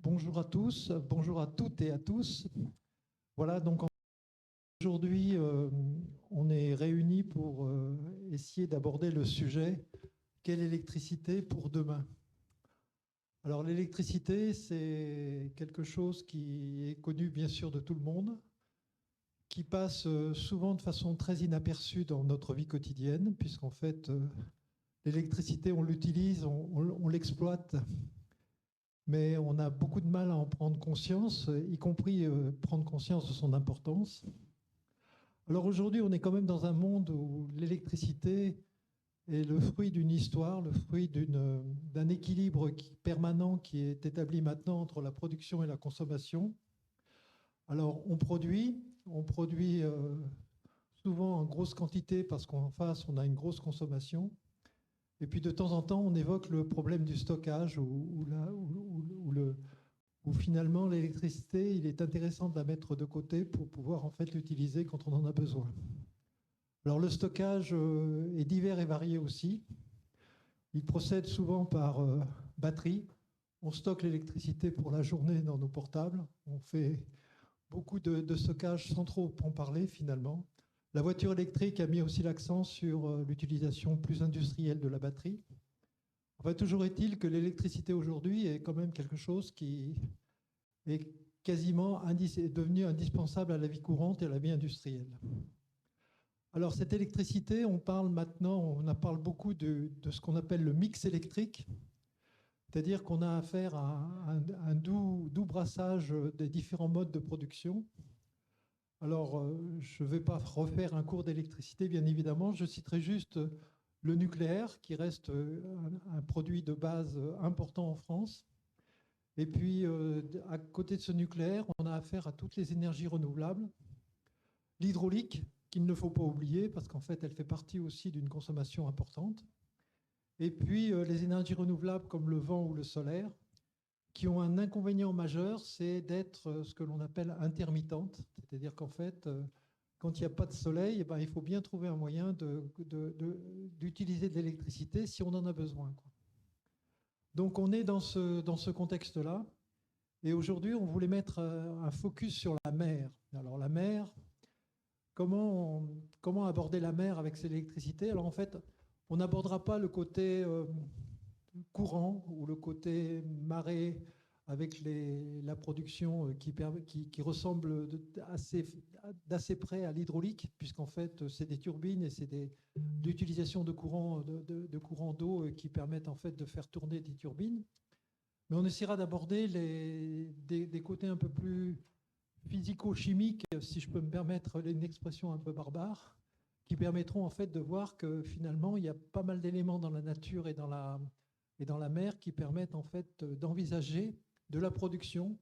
Bonjour à tous, bonjour à toutes et à tous. Voilà, donc aujourd'hui, on est réunis pour essayer d'aborder le sujet « Quelle électricité pour demain ?» Alors l'électricité, c'est quelque chose qui est connu bien sûr de tout le monde, qui passe souvent de façon très inaperçue dans notre vie quotidienne, puisqu'en fait, l'électricité, on l'utilise, on l'exploite, mais on a beaucoup de mal à en prendre conscience, y compris prendre conscience de son importance. Alors aujourd'hui, on est quand même dans un monde où l'électricité est le fruit d'une histoire, le fruit d'un équilibre permanent qui est établi maintenant entre la production et la consommation. Alors on produit souvent en grosse quantité parce qu'en face, on a une grosse consommation. Et puis de temps en temps, on évoque le problème du stockage où finalement l'électricité, il est intéressant de la mettre de côté pour pouvoir en fait l'utiliser quand on en a besoin. Alors le stockage est divers et varié aussi. Il procède souvent par batterie. On stocke l'électricité pour la journée dans nos portables. On fait beaucoup de stockage sans trop en parler finalement. La voiture électrique a mis aussi l'accent sur l'utilisation plus industrielle de la batterie. Enfin, toujours est-il que l'électricité aujourd'hui est quand même quelque chose qui est quasiment devenu indispensable à la vie courante et à la vie industrielle. Alors cette électricité, on parle beaucoup de ce qu'on appelle le mix électrique, c'est-à-dire qu'on a affaire à un doux brassage des différents modes de production. Alors, je ne vais pas refaire un cours d'électricité, bien évidemment. Je citerai juste le nucléaire, qui reste un produit de base important en France. Et puis, à côté de ce nucléaire, on a affaire à toutes les énergies renouvelables. L'hydraulique, qu'il ne faut pas oublier, parce qu'en fait, elle fait partie aussi d'une consommation importante. Et puis, les énergies renouvelables comme le vent ou le solaire, qui ont un inconvénient majeur, c'est d'être ce que l'on appelle intermittente. C'est-à-dire qu'en fait, quand il n'y a pas de soleil, il faut bien trouver un moyen d'utiliser de l'électricité si on en a besoin. Donc on est dans ce contexte-là. Et aujourd'hui, on voulait mettre un focus sur la mer. Alors la mer, comment aborder la mer avec cette électricité? Alors en fait, on n'abordera pas le côté courant ou le côté marée avec la production qui ressemble d'assez près à l'hydraulique, puisqu'en fait c'est des turbines et c'est l'utilisation de courants d'eau qui permettent en fait de faire tourner des turbines. Mais on essaiera d'aborder des côtés un peu plus physico-chimiques, si je peux me permettre une expression un peu barbare, qui permettront en fait de voir que finalement il y a pas mal d'éléments dans la nature et dans la mer qui permettent en fait d'envisager de la production.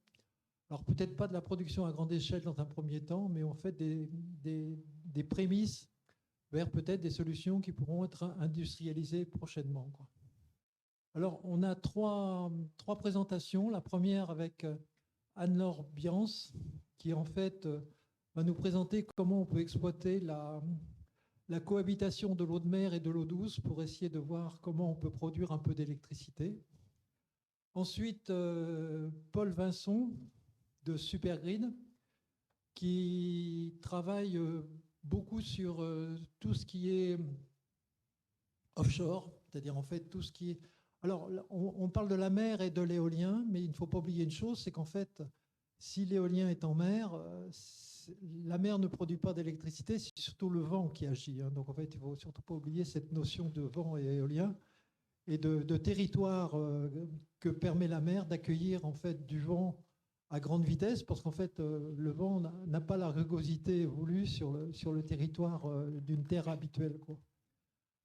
Alors peut-être pas de la production à grande échelle dans un premier temps, mais en fait des prémices vers peut-être des solutions qui pourront être industrialisées prochainement. Alors on a trois présentations. La première avec Anne-Laure Biance, qui en fait va nous présenter comment on peut exploiter la cohabitation de l'eau de mer et de l'eau douce pour essayer de voir comment on peut produire un peu d'électricité. Ensuite, Paul Vincent de Supergrid, qui travaille beaucoup sur tout ce qui est offshore, c'est-à-dire en fait tout ce qui est... Alors, on parle de la mer et de l'éolien, mais il ne faut pas oublier une chose, c'est qu'en fait, si l'éolien est en mer, la mer ne produit pas d'électricité, c'est surtout le vent qui agit. Donc en fait, il ne faut surtout pas oublier cette notion de vent et éolien et de territoire que permet la mer d'accueillir en fait du vent à grande vitesse, parce qu'en fait, le vent n'a pas la rugosité voulue sur le territoire d'une terre habituelle, quoi.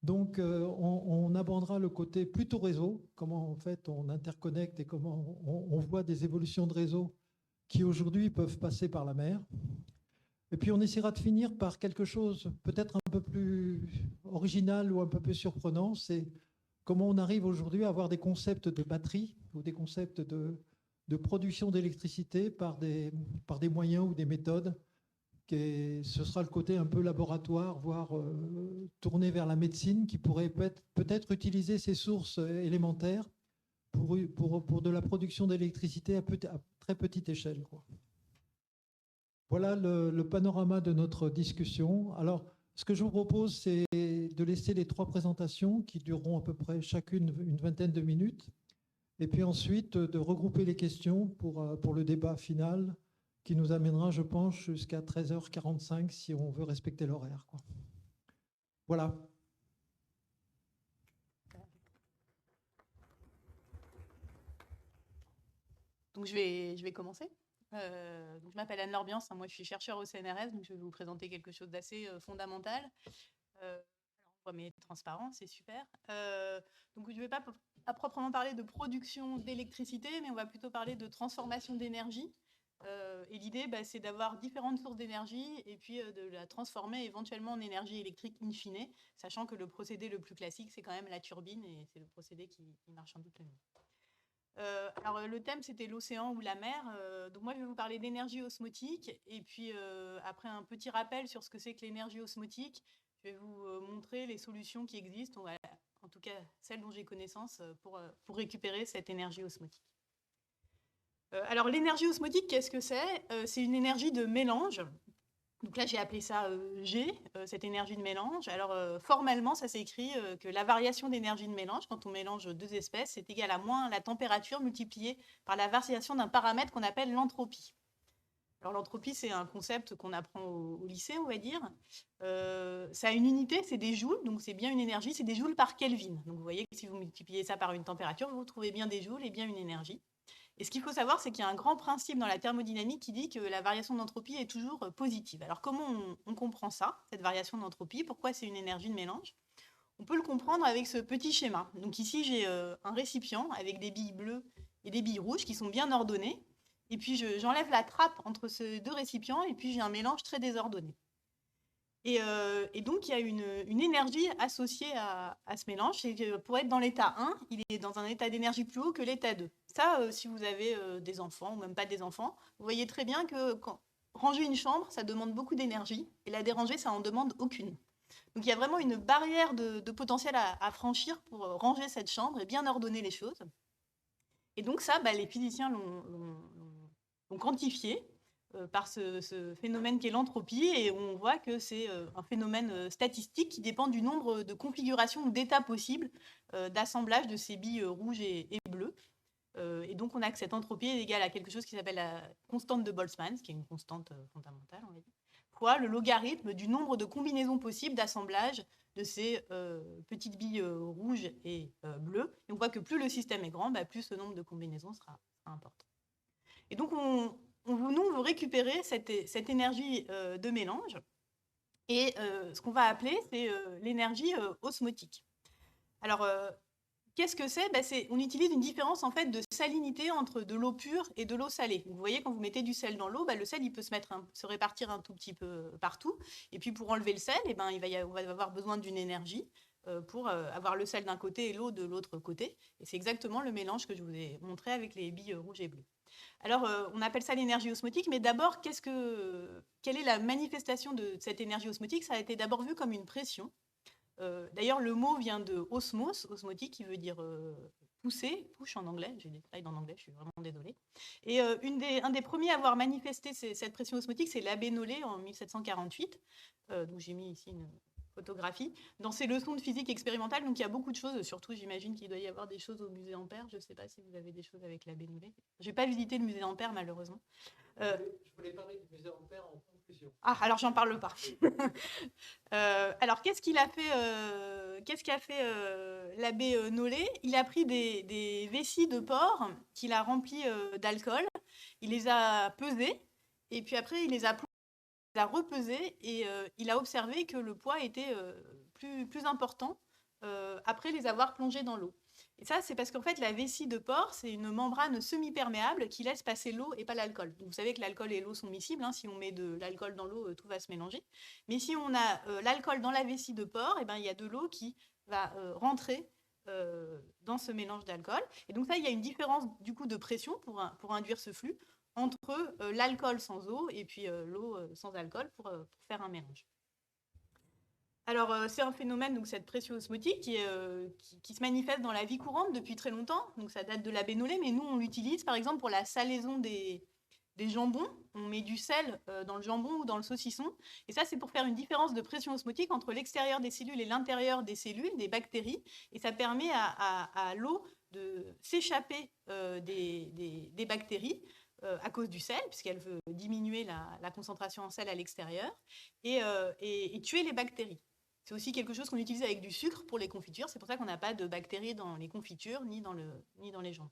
Donc, on abordera le côté plutôt réseau, comment en fait on interconnecte et comment on voit des évolutions de réseau qui aujourd'hui peuvent passer par la mer. Et puis on essaiera de finir par quelque chose peut-être un peu plus original ou un peu plus surprenant, c'est comment on arrive aujourd'hui à avoir des concepts de batterie ou des concepts de production d'électricité par des moyens ou des méthodes. Ce sera le côté un peu laboratoire, voire tourné vers la médecine, qui pourrait peut-être utiliser ces sources élémentaires pour de la production d'électricité à très petite échelle, quoi. Voilà le panorama de notre discussion. Alors, ce que je vous propose, c'est de laisser les 3 présentations qui dureront à peu près chacune une vingtaine de minutes. Et puis ensuite, de regrouper les questions pour le débat final qui nous amènera, je pense, jusqu'à 13h45 si on veut respecter l'horaire, quoi. Voilà. Donc, je vais commencer. Donc, je m'appelle Anne Lorbiance, hein, moi je suis chercheur au CNRS, donc je vais vous présenter quelque chose d'assez fondamental. Alors, on voit mes transparents, c'est super. Donc, je ne vais pas à proprement parler de production d'électricité, mais on va plutôt parler de transformation d'énergie. Et l'idée, c'est d'avoir différentes sources d'énergie et puis de la transformer éventuellement en énergie électrique in fine, sachant que le procédé le plus classique, c'est quand même la turbine et c'est le procédé qui marche sans doute le mieux. Alors, le thème, c'était l'océan ou la mer. Donc, moi, je vais vous parler d'énergie osmotique. Et puis, après un petit rappel sur ce que c'est que l'énergie osmotique, je vais vous montrer les solutions qui existent, en tout cas celles dont j'ai connaissance, pour récupérer cette énergie osmotique. Alors, l'énergie osmotique, qu'est-ce que c'est? C'est une énergie de mélange. Donc là, j'ai appelé ça G, cette énergie de mélange. Alors, formellement, ça s'écrit que la variation d'énergie de mélange, quand on mélange 2 espèces, c'est égal à moins la température multipliée par la variation d'un paramètre qu'on appelle l'entropie. Alors, l'entropie, c'est un concept qu'on apprend au lycée, on va dire. Ça a une unité, c'est des joules, donc c'est bien une énergie, c'est des joules par Kelvin. Donc, vous voyez que si vous multipliez ça par une température, vous trouvez bien des joules et bien une énergie. Et ce qu'il faut savoir, c'est qu'il y a un grand principe dans la thermodynamique qui dit que la variation d'entropie est toujours positive. Alors, comment on comprend ça, cette variation d'entropie? Pourquoi c'est une énergie de mélange? On peut le comprendre avec ce petit schéma. Donc ici, j'ai un récipient avec des billes bleues et des billes rouges qui sont bien ordonnées. Et puis, j'enlève la trappe entre ces 2 récipients et puis j'ai un mélange très désordonné. Et donc, il y a une énergie associée à ce mélange. C'est que pour être dans l'état 1, il est dans un état d'énergie plus haut que l'état 2. Ça, si vous avez des enfants ou même pas des enfants, vous voyez très bien que ranger une chambre, ça demande beaucoup d'énergie et la déranger, ça en demande aucune. Donc, il y a vraiment une barrière de potentiel à franchir pour ranger cette chambre et bien ordonner les choses. Et donc ça, les physiciens l'ont quantifié par ce phénomène qu'est l'entropie, et on voit que c'est un phénomène statistique qui dépend du nombre de configurations ou d'états possibles d'assemblage de ces billes rouges et bleues. Et donc, on a que cette entropie est égale à quelque chose qui s'appelle la constante de Boltzmann, qui est une constante fondamentale, on va dire, fois le logarithme du nombre de combinaisons possibles d'assemblage de ces petites billes rouges et bleues. Et on voit que plus le système est grand, plus ce nombre de combinaisons sera important. Et donc, nous, on veut récupérer cette énergie de mélange. Et ce qu'on va appeler, c'est l'énergie osmotique. Alors, qu'est-ce que c'est? On utilise une différence en fait de salinité entre de l'eau pure et de l'eau salée. Vous voyez, quand vous mettez du sel dans l'eau, le sel il peut se répartir un tout petit peu partout. Et puis pour enlever le sel, on va avoir besoin d'une énergie pour avoir le sel d'un côté et l'eau de l'autre côté. Et c'est exactement le mélange que je vous ai montré avec les billes rouges et bleues. Alors, on appelle ça l'énergie osmotique, mais d'abord, quelle est la manifestation de cette énergie osmotique? Ça a été d'abord vu comme une pression. D'ailleurs, le mot vient de osmos, osmotique, qui veut dire pousser, push en anglais. J'ai des slides en anglais, je suis vraiment désolée. Et un des premiers à avoir manifesté cette pression osmotique, c'est l'abbé Nollet en 1748. Donc j'ai mis ici une photographie. Dans ses leçons de physique expérimentale, donc il y a beaucoup de choses, surtout j'imagine qu'il doit y avoir des choses au musée Ampère. Je ne sais pas si vous avez des choses avec l'abbé Nollet. Je n'ai pas visité le musée Ampère, malheureusement. Je voulais parler du musée Ampère en conclusion. Ah, alors j'en parle pas. Alors, qu'est-ce qu'a fait l'abbé Nollet? Il a pris des vessies de porc qu'il a remplies d'alcool, il les a pesées, et puis après, il les a repesées, et il a observé que le poids était plus important après les avoir plongés dans l'eau. Et ça, c'est parce qu'en fait, la vessie de porc, c'est une membrane semi-perméable qui laisse passer l'eau et pas l'alcool. Donc, vous savez que l'alcool et l'eau sont miscibles. Si on met de l'alcool dans l'eau, tout va se mélanger. Mais si on a l'alcool dans la vessie de porc, il y a de l'eau qui va rentrer dans ce mélange d'alcool. Et donc ça, il y a une différence du coup de pression pour induire ce flux entre l'alcool sans eau et puis l'eau sans alcool pour faire un mélange. Alors, c'est un phénomène, donc cette pression osmotique, qui se manifeste dans la vie courante depuis très longtemps. Donc, ça date de la Bénolée, mais nous, on l'utilise par exemple pour la salaison des jambons. On met du sel dans le jambon ou dans le saucisson. Et ça, c'est pour faire une différence de pression osmotique entre l'extérieur des cellules et l'intérieur des cellules, des bactéries. Et ça permet à l'eau de s'échapper des bactéries à cause du sel, puisqu'elle veut diminuer la concentration en sel à l'extérieur, et tuer les bactéries. C'est aussi quelque chose qu'on utilise avec du sucre pour les confitures. C'est pour ça qu'on n'a pas de bactéries dans les confitures ni dans les jambons.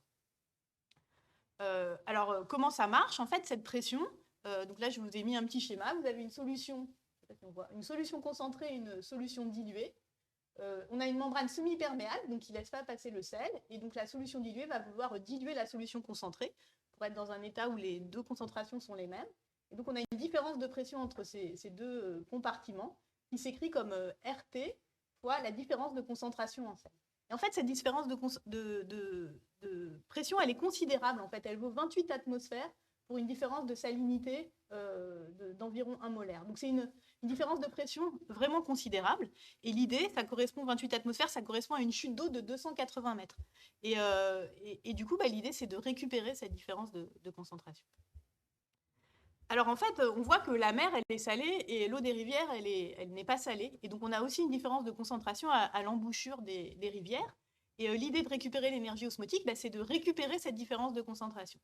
Alors, comment ça marche, en fait, cette pression? Donc là, je vous ai mis un petit schéma. Vous avez une solution, je sais pas si on voit, une solution concentrée, une solution diluée. On a une membrane semi-perméable, donc qui ne laisse pas passer le sel. Et donc, la solution diluée va vouloir diluer la solution concentrée pour être dans un état où les deux concentrations sont les mêmes. Et donc, on a une différence de pression entre ces deux compartiments qui s'écrit comme RT fois la différence de concentration en sel. Et en fait, cette différence de pression, elle est considérable. En fait, elle vaut 28 atmosphères pour une différence de salinité d'environ 1 molaire. Donc, c'est une différence de pression vraiment considérable. Et l'idée, ça correspond, 28 atmosphères, ça correspond à une chute d'eau de 280 mètres. Et du coup, l'idée, c'est de récupérer cette différence de concentration. Alors en fait, on voit que la mer, elle est salée et l'eau des rivières, elle n'est pas salée. Et donc on a aussi une différence de concentration à l'embouchure des rivières. Et l'idée de récupérer l'énergie osmotique, c'est de récupérer cette différence de concentration.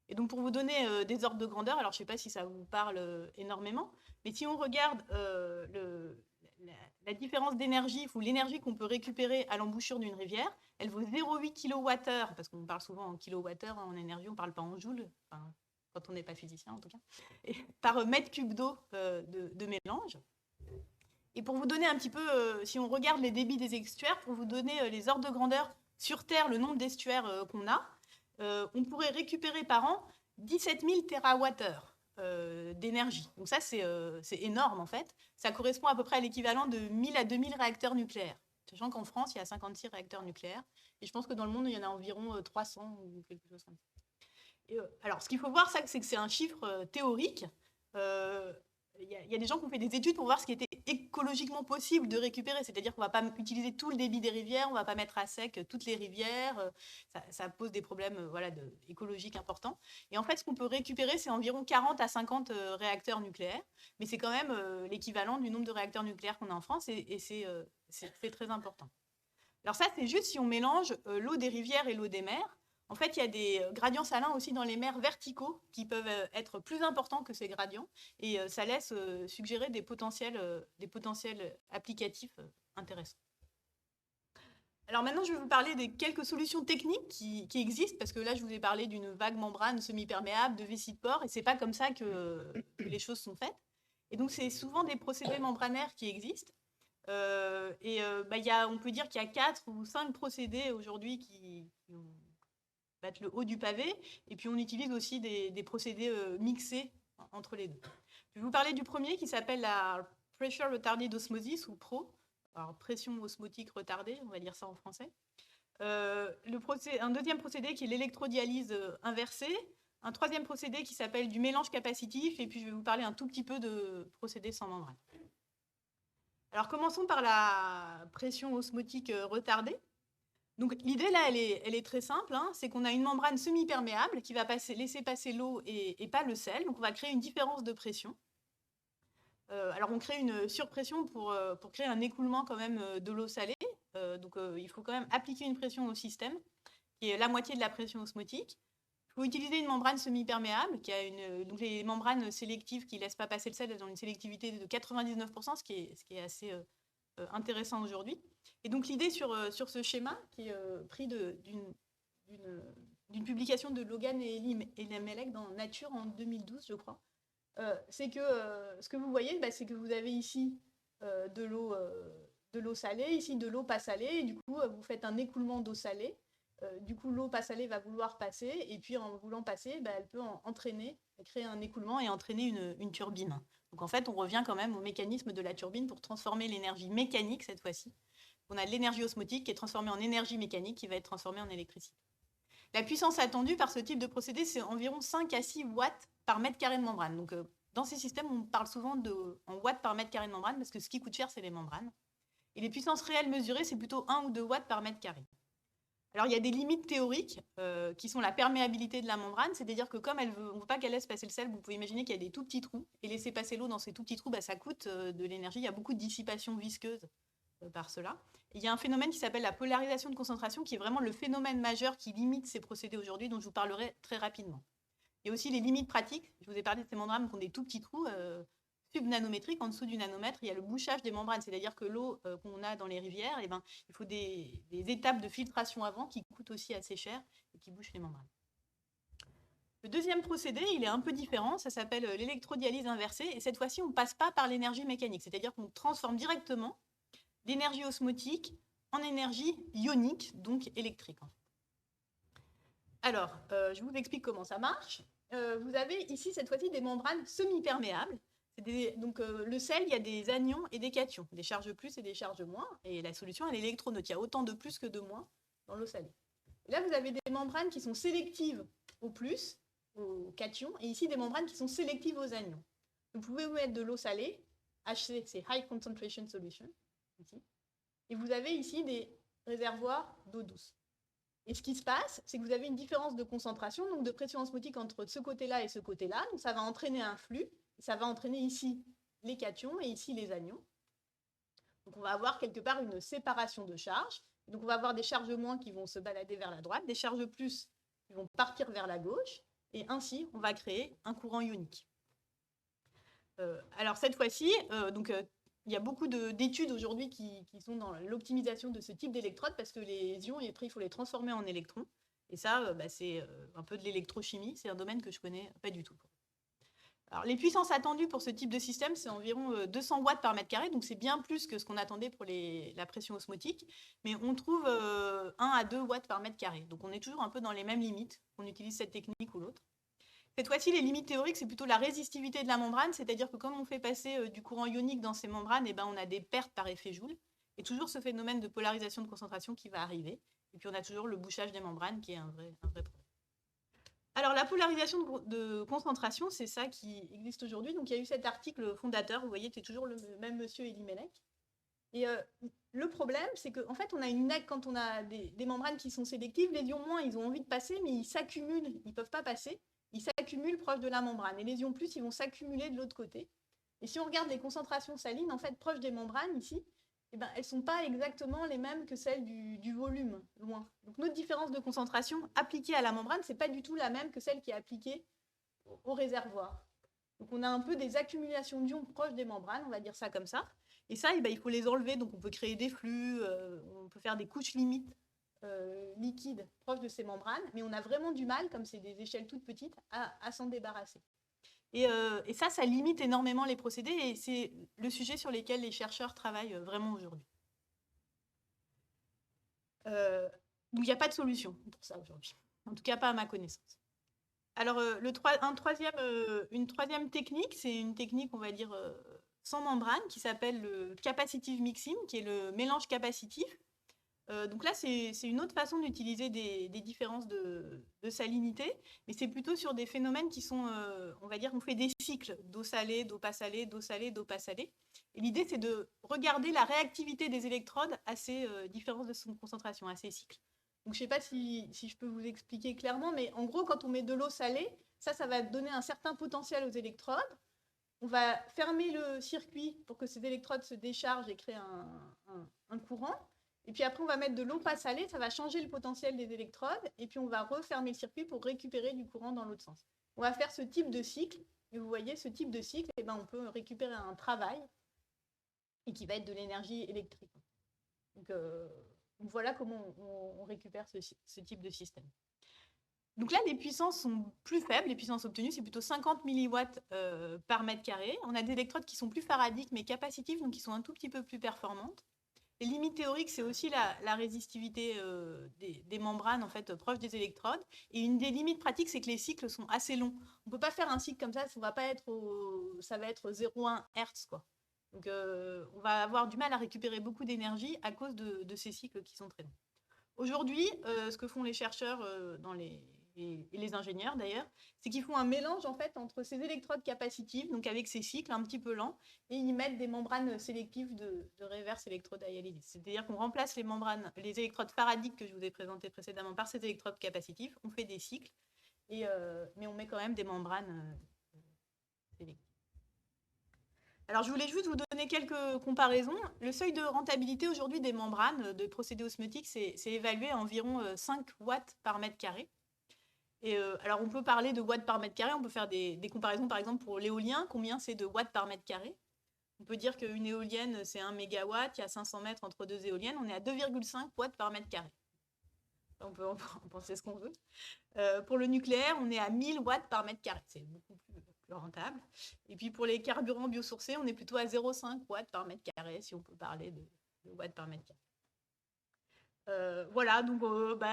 Et donc pour vous donner des ordres de grandeur, alors je ne sais pas si ça vous parle énormément, mais si on regarde la différence d'énergie ou l'énergie qu'on peut récupérer à l'embouchure d'une rivière, elle vaut 0,8 kWh, parce qu'on parle souvent en kilowattheure en énergie, on ne parle pas en joules. Enfin, quand on n'est pas physicien en tout cas, et par mètre cube d'eau de mélange. Et pour vous donner un petit peu, si on regarde les débits des estuaires, pour vous donner les ordres de grandeur sur Terre, le nombre d'estuaires qu'on a, on pourrait récupérer par an 17 000 TWh d'énergie. Donc ça, c'est énorme en fait. Ça correspond à peu près à l'équivalent de 1000 à 2000 réacteurs nucléaires. Sachant qu'en France, il y a 56 réacteurs nucléaires. Et je pense que dans le monde, il y en a environ 300 ou quelque chose comme ça. Alors, ce qu'il faut voir, c'est que c'est un chiffre théorique. Il y a des gens qui ont fait des études pour voir ce qui était écologiquement possible de récupérer. C'est-à-dire qu'on ne va pas utiliser tout le débit des rivières, on ne va pas mettre à sec toutes les rivières. Ça pose des problèmes écologiques importants. Et en fait, ce qu'on peut récupérer, c'est environ 40 à 50 réacteurs nucléaires. Mais c'est quand même l'équivalent du nombre de réacteurs nucléaires qu'on a en France. Et c'est très important. Alors ça, c'est juste si on mélange l'eau des rivières et l'eau des mers. En fait, il y a des gradients salins aussi dans les mers verticaux qui peuvent être plus importants que ces gradients. Et ça laisse suggérer des potentiels applicatifs intéressants. Alors maintenant, je vais vous parler des quelques solutions techniques qui existent, parce que là, je vous ai parlé d'une vague membrane semi-perméable, de vessie de porc, et ce n'est pas comme ça que les choses sont faites. Et donc, c'est souvent des procédés membranaires qui existent. On peut dire qu'il y a 4 ou 5 procédés aujourd'hui qui battre le haut du pavé, et puis on utilise aussi des procédés mixés entre les deux. Je vais vous parler du premier qui s'appelle la Pressure Retarded Osmosis, ou PRO, alors pression osmotique retardée, on va dire ça en français. Un deuxième procédé qui est l'électrodialyse inversée, un troisième procédé qui s'appelle du mélange capacitif, et puis je vais vous parler un tout petit peu de procédés sans membrane. Alors commençons par la pression osmotique retardée. Donc l'idée là, elle est très simple, c'est qu'on a une membrane semi-perméable qui va laisser passer l'eau et pas le sel. Donc on va créer une différence de pression. Alors on crée une surpression pour créer un écoulement quand même de l'eau salée. Il faut quand même appliquer une pression au système, qui est la moitié de la pression osmotique. Il faut utiliser une membrane semi-perméable, donc les membranes sélectives qui ne laissent pas passer le sel, elles ont une sélectivité de 99%, ce qui est assez intéressant aujourd'hui. Et donc l'idée sur ce schéma, qui est pris d'une publication de Logan et Lemelec dans Nature en 2012, je crois, c'est que ce que vous voyez, c'est que vous avez ici de l'eau salée, ici de l'eau pas salée, et du coup vous faites un écoulement d'eau salée. Du coup, l'eau pas salée va vouloir passer, et puis en voulant passer, elle peut créer un écoulement et entraîner une turbine. Donc en fait, on revient quand même au mécanisme de la turbine pour transformer l'énergie mécanique cette fois-ci. On a de l'énergie osmotique qui est transformée en énergie mécanique qui va être transformée en électricité. La puissance attendue par ce type de procédé, c'est environ 5 à 6 watts par mètre carré de membrane. Donc dans ces systèmes, on parle souvent en watts par mètre carré de membrane, parce que ce qui coûte cher, c'est les membranes. Et les puissances réelles mesurées, c'est plutôt 1 ou 2 watts par mètre carré. Alors, il y a des limites théoriques qui sont la perméabilité de la membrane, c'est-à-dire que comme on ne veut pas qu'elle laisse passer le sel, vous pouvez imaginer qu'il y a des tout petits trous, et laisser passer l'eau dans ces tout petits trous, ça coûte de l'énergie. Il y a beaucoup de dissipation visqueuse par cela. Et il y a un phénomène qui s'appelle la polarisation de concentration, qui est vraiment le phénomène majeur qui limite ces procédés aujourd'hui, dont je vous parlerai très rapidement. Il y a aussi les limites pratiques. Je vous ai parlé de ces membranes qui ont des tout petits trous subnanométriques. En dessous du nanomètre, il y a le bouchage des membranes, c'est-à-dire que l'eau qu'on a dans les rivières, il faut des étapes de filtration avant qui coûtent aussi assez cher et qui bouchent les membranes. Le deuxième procédé, il est un peu différent, ça s'appelle l'électrodialyse inversée, et cette fois-ci, on ne passe pas par l'énergie mécanique, c'est-à-dire qu'on transforme directement l'énergie osmotique en énergie ionique, donc électrique. Alors, je vous explique comment ça marche. Vous avez ici, cette fois-ci, des membranes semi-perméables. Donc, le sel, il y a des anions et des cations, des charges plus et des charges moins. Et la solution, elle est l'électroneute. Il y a autant de plus que de moins dans l'eau salée. Et là, vous avez des membranes qui sont sélectives au plus, aux cations, et ici, des membranes qui sont sélectives aux anions. Vous pouvez vous mettre de l'eau salée, HC, c'est High Concentration Solution, ici. Et vous avez ici des réservoirs d'eau douce. Et ce qui se passe, c'est que vous avez une différence de concentration, donc de pression osmotique entre ce côté-là et ce côté-là. Donc ça va entraîner un flux, et ça va entraîner ici les cations et ici les anions. Donc on va avoir quelque part une séparation de charges. Donc on va avoir des charges moins qui vont se balader vers la droite, des charges plus qui vont partir vers la gauche, et ainsi on va créer un courant ionique. Alors cette fois-ci, il y a beaucoup d'études aujourd'hui qui sont dans l'optimisation de ce type d'électrode parce que les ions, après, il faut les transformer en électrons. Et ça, c'est un peu de l'électrochimie. C'est un domaine que je ne connais pas du tout. Alors, les puissances attendues pour ce type de système, c'est environ 200 watts par mètre carré. Donc, c'est bien plus que ce qu'on attendait pour la pression osmotique. Mais on trouve 1 à 2 watts par mètre carré. Donc, on est toujours un peu dans les mêmes limites qu'on utilise cette technique ou l'autre. Cette fois-ci, les limites théoriques, c'est plutôt la résistivité de la membrane, c'est-à-dire que comme on fait passer du courant ionique dans ces membranes, on a des pertes par effet Joule, et toujours ce phénomène de polarisation de concentration qui va arriver. Et puis on a toujours le bouchage des membranes qui est un vrai problème. Alors la polarisation de concentration, c'est ça qui existe aujourd'hui. Donc il y a eu cet article fondateur, vous voyez, c'est toujours le même monsieur Elimelech. Et le problème, c'est qu'en fait, quand on a des membranes qui sont sélectives, les ions moins, ils ont envie de passer, mais ils s'accumulent, ils ne peuvent pas passer. Ils s'accumulent proche de la membrane. Et les ions plus, ils vont s'accumuler de l'autre côté. Et si on regarde les concentrations salines, en fait, proches des membranes, ici, elles ne sont pas exactement les mêmes que celles du volume, loin. Donc notre différence de concentration appliquée à la membrane, ce n'est pas du tout la même que celle qui est appliquée au réservoir. Donc on a un peu des accumulations d'ions proches des membranes, on va dire ça comme ça. Et ça, il faut les enlever. Donc on peut créer des flux, on peut faire des couches limites liquides proches de ces membranes, mais on a vraiment du mal, comme c'est des échelles toutes petites, à s'en débarrasser. Et ça limite énormément les procédés, et c'est le sujet sur lequel les chercheurs travaillent vraiment aujourd'hui. Donc il n'y a pas de solution pour ça aujourd'hui, en tout cas pas à ma connaissance. Alors une troisième technique, c'est une technique, on va dire, sans membrane, qui s'appelle le capacitive mixing, qui est le mélange capacitif. Donc là, c'est une autre façon d'utiliser des différences de salinité, mais c'est plutôt sur des phénomènes qui sont, on va dire, on fait des cycles d'eau salée, d'eau pas salée, d'eau salée, d'eau pas salée. Et l'idée, c'est de regarder la réactivité des électrodes à ces différences de concentration, à ces cycles. Donc je ne sais pas si je peux vous expliquer clairement, mais en gros, quand on met de l'eau salée, ça va donner un certain potentiel aux électrodes. On va fermer le circuit pour que ces électrodes se déchargent et créent un courant. Et puis après, on va mettre de l'eau pas salée, ça va changer le potentiel des électrodes, et puis on va refermer le circuit pour récupérer du courant dans l'autre sens. On va faire ce type de cycle, et vous voyez, ce type de cycle, on peut récupérer un travail, et qui va être de l'énergie électrique. Donc voilà comment on récupère ce type de système. Donc là, les puissances sont plus faibles, les puissances obtenues, c'est plutôt 50 milliwatts par mètre carré. On a des électrodes qui sont plus faradiques, mais capacitives, donc qui sont un tout petit peu plus performantes. Les limites théoriques, c'est aussi la résistivité des membranes en fait, proches des électrodes. Et une des limites pratiques, c'est que les cycles sont assez longs. On ne peut pas faire un cycle comme ça, ça va être 0,1 Hz, quoi. Donc on va avoir du mal à récupérer beaucoup d'énergie à cause de ces cycles qui sont très longs. Aujourd'hui, ce que font les chercheurs dans les et les ingénieurs d'ailleurs, c'est qu'ils font un mélange en fait entre ces électrodes capacitives, donc avec ces cycles un petit peu lents, et ils mettent des membranes sélectives de reverse électrodialyse. C'est-à-dire qu'on remplace les électrodes faradiques que je vous ai présentées précédemment par ces électrodes capacitives, on fait des cycles, mais on met quand même des membranes sélectives. Alors, je voulais juste vous donner quelques comparaisons. Le seuil de rentabilité aujourd'hui des membranes de procédés osmotiques, c'est évalué à environ 5 watts par mètre carré. Et alors, on peut parler de watts par mètre carré, on peut faire des comparaisons, par exemple, pour l'éolien, combien c'est de watts par mètre carré. On peut dire qu'une éolienne, c'est 1 mégawatt, il y a 500 mètres entre deux éoliennes, on est à 2,5 watts par mètre carré. On peut en penser ce qu'on veut. Pour le nucléaire, on est à 1000 watts par mètre carré. C'est beaucoup plus rentable. Et puis pour les carburants biosourcés, on est plutôt à 0,5 watts par mètre carré, si on peut parler de watts par mètre carré. Voilà, donc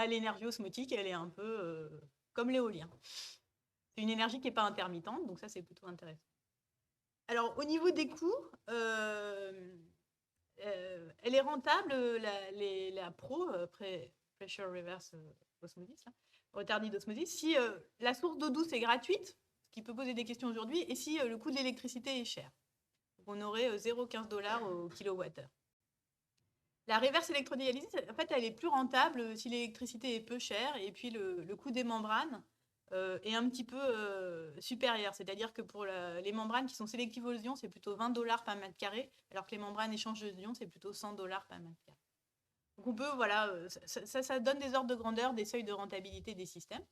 l'énergie osmotique, elle est un peu comme l'éolien. C'est une énergie qui n'est pas intermittente, donc ça, c'est plutôt intéressant. Alors, au niveau des coûts, elle est rentable, la Pressure Reverse Osmosis, retardée d'osmosis, si la source d'eau douce est gratuite, ce qui peut poser des questions aujourd'hui, et si le coût de l'électricité est cher. Donc, on aurait 0,15 $ au kilowattheure. La reverse électrodialyse, en fait, elle est plus rentable si l'électricité est peu chère, et puis le coût des membranes est un petit peu supérieur. C'est-à-dire que pour les membranes qui sont sélectives aux ions, c'est plutôt 20 $ par mètre carré, alors que les membranes échanges d'ions, c'est plutôt 100 $ par mètre carré. Donc on peut, voilà, ça donne des ordres de grandeur, des seuils de rentabilité des systèmes.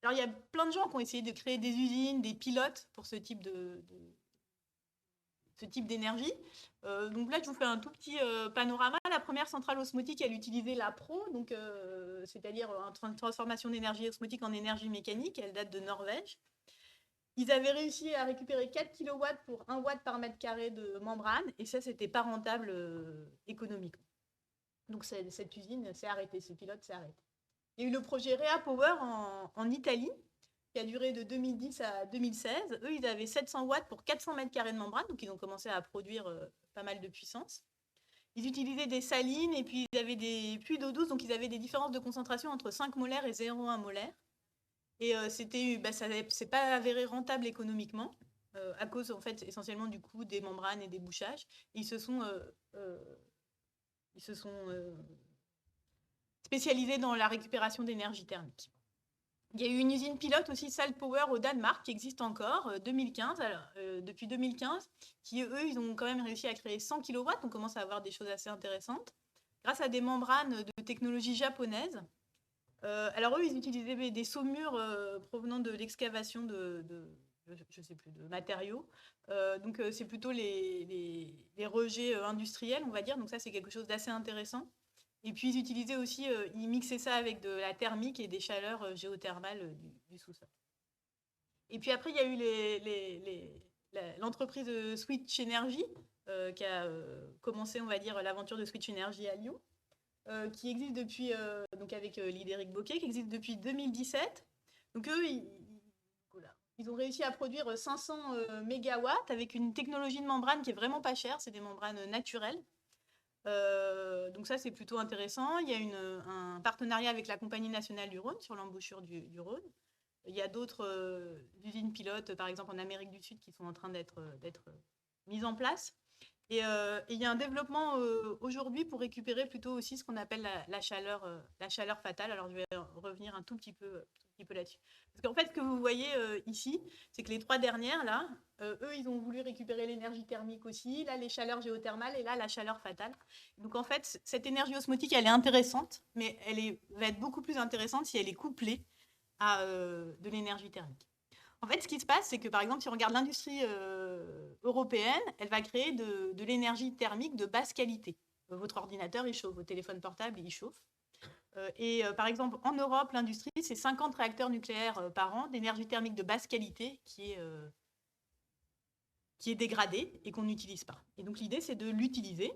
Alors il y a plein de gens qui ont essayé de créer des usines, des pilotes pour ce type d'énergie. Donc là, je vous fais un tout petit panorama. La première centrale osmotique, elle utilisait la PRO, c'est-à-dire une transformation d'énergie osmotique en énergie mécanique. Elle date de Norvège. Ils avaient réussi à récupérer 4 kW pour 1 watt par mètre carré de membrane, et ça, c'était pas rentable économiquement. Donc cette usine s'est arrêtée, ce pilote s'est arrêté. Il y a eu le projet ReaPower en Italie, qui a duré de 2010 à 2016. Eux, ils avaient 700 watts pour 400 mètres carrés de membrane, donc ils ont commencé à produire pas mal de puissance. Ils utilisaient des salines et puis ils avaient des puits d'eau douce, donc ils avaient des différences de concentration entre 5 molaires et 0,1 molaire. Et ça s'est pas avéré rentable économiquement, à cause en fait essentiellement du coût des membranes et des bouchages. Ils se sont spécialisés dans la récupération d'énergie thermique. Il y a eu une usine pilote aussi, Salt Power, au Danemark, qui existe encore, 2015, depuis 2015, qui, eux, ils ont quand même réussi à créer 100 kW, on commence à avoir des choses assez intéressantes, grâce à des membranes de technologie japonaise. Alors, eux, ils utilisaient des saumures provenant de l'excavation je sais plus, de matériaux. Donc, c'est plutôt les rejets industriels, on va dire. Donc, ça, c'est quelque chose d'assez intéressant. Et puis, ils utilisaient aussi, ils mixaient ça avec de la thermique et des chaleurs géothermales du sous-sol. Et puis après, il y a eu l'entreprise Switch Energy qui a commencé, on va dire, l'aventure de Switch Energy à Lyon, qui existe depuis, donc avec Lidéric Bocquet, qui existe depuis 2017. Donc eux, ils ont réussi à produire 500 mégawatts avec une technologie de membrane qui est vraiment pas chère, c'est des membranes naturelles. Donc ça, c'est plutôt intéressant. Il y a un partenariat avec la Compagnie nationale du Rhône sur l'embouchure du Rhône. Il y a d'autres usines pilotes, par exemple en Amérique du Sud, qui sont en train d'être mises en place. Et il y a un développement aujourd'hui pour récupérer plutôt aussi ce qu'on appelle la chaleur fatale. Alors, je vais revenir un tout petit peu là-dessus. Parce qu'en fait, ce que vous voyez ici, c'est que les 3 dernières, là, eux, ils ont voulu récupérer l'énergie thermique aussi, là, les chaleurs géothermales, et là, la chaleur fatale. Donc, en fait, cette énergie osmotique, elle est intéressante, mais va être beaucoup plus intéressante si elle est couplée à de l'énergie thermique. En fait, ce qui se passe, c'est que, par exemple, si on regarde l'industrie européenne, elle va créer de l'énergie thermique de basse qualité. Votre ordinateur, il chauffe, votre téléphone portable, il chauffe. Par exemple, en Europe, l'industrie, c'est 50 réacteurs nucléaires par an d'énergie thermique de basse qualité qui est dégradée et qu'on n'utilise pas. Et donc, l'idée, c'est de l'utiliser.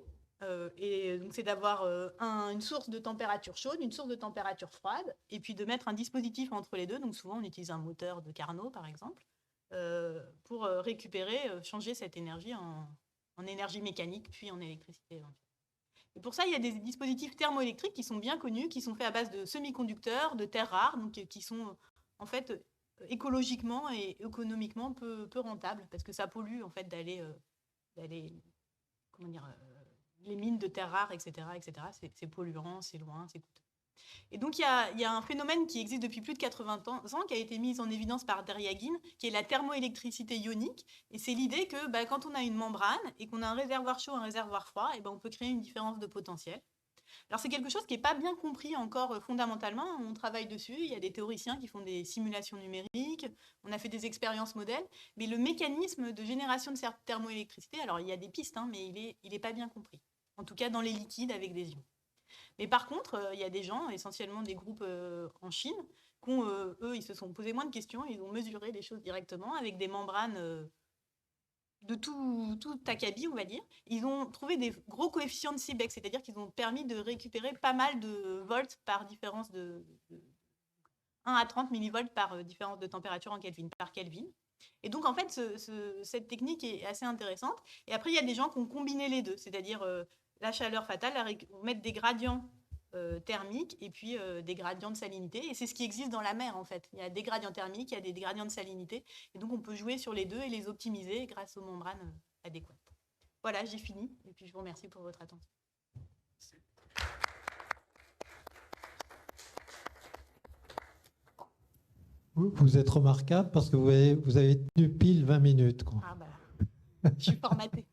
Et donc, c'est d'avoir une source de température chaude, une source de température froide, et puis de mettre un dispositif entre les deux. Donc, souvent, on utilise un moteur de Carnot, par exemple, pour récupérer, changer cette énergie en énergie mécanique, puis en électricité éventuelle. Et pour ça, il y a des dispositifs thermoélectriques qui sont bien connus, qui sont faits à base de semi-conducteurs, de terres rares, donc qui sont en fait écologiquement et économiquement peu rentables, parce que ça pollue en fait d'aller comment dire, les mines de terres rares, etc. C'est polluant, c'est loin, c'est coûteux. Et donc, il y a un phénomène qui existe depuis plus de 80 ans, qui a été mis en évidence par Deryagin, qui est la thermoélectricité ionique. Et c'est l'idée que quand on a une membrane et qu'on a un réservoir chaud, un réservoir froid, et on peut créer une différence de potentiel. Alors, c'est quelque chose qui n'est pas bien compris encore fondamentalement. On travaille dessus. Il y a des théoriciens qui font des simulations numériques. On a fait des expériences modèles. Mais le mécanisme de génération de cette thermoélectricité, alors il y a des pistes, mais il est pas bien compris. En tout cas, dans les liquides avec des ions. Mais par contre, il y a des gens, essentiellement des groupes en Chine, eux, ils se sont posés moins de questions. Ils ont mesuré les choses directement avec des membranes de tout acabit, on va dire. Ils ont trouvé des gros coefficients de Seebeck, c'est-à-dire qu'ils ont permis de récupérer pas mal de volts par différence de 1 à 30 millivolts par différence de température en Kelvin, par Kelvin. Et donc, en fait, cette technique est assez intéressante. Et après, il y a des gens qui ont combiné les deux, c'est-à-dire la chaleur fatale, mettre des gradients thermiques et puis des gradients de salinité. Et c'est ce qui existe dans la mer, en fait. Il y a des gradients thermiques, il y a des gradients de salinité. Et donc, on peut jouer sur les deux et les optimiser grâce aux membranes adéquates. Voilà, j'ai fini. Et puis, je vous remercie pour votre attention. Vous êtes remarquable parce que vous avez tenu pile 20 minutes. Quoi. Ah bah, je suis formatée.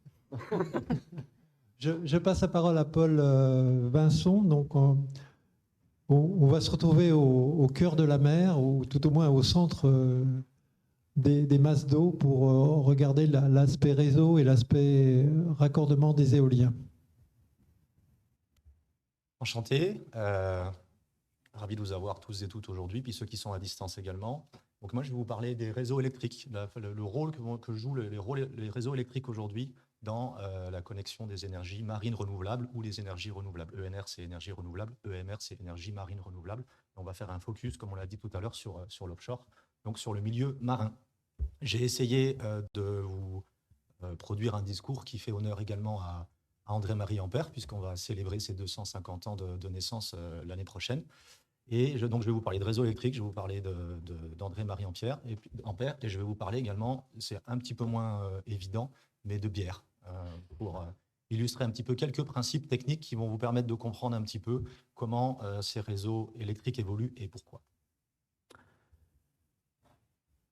Je passe la parole à Paul Vincent. Donc, on va se retrouver au cœur de la mer, ou tout au moins au centre des masses d'eau pour regarder l'aspect réseau et l'aspect raccordement des éoliens. Enchanté. Ravi de vous avoir tous et toutes aujourd'hui, puis ceux qui sont à distance également. Donc moi, je vais vous parler des réseaux électriques, le rôle que jouent les réseaux électriques aujourd'hui dans la connexion des énergies marines renouvelables ou les énergies renouvelables. ENR, c'est énergie renouvelable. EMR, c'est énergie marine renouvelable. Et on va faire un focus, comme on l'a dit tout à l'heure, sur l'offshore, donc sur le milieu marin. J'ai essayé de vous produire un discours qui fait honneur également à André-Marie Ampère, puisqu'on va célébrer ses 250 ans de naissance l'année prochaine. Et donc, je vais vous parler de réseau électrique, je vais vous parler d'André-Marie Ampère, et je vais vous parler également, c'est un petit peu moins évident, mais de bière, pour illustrer un petit peu quelques principes techniques qui vont vous permettre de comprendre un petit peu comment ces réseaux électriques évoluent et pourquoi.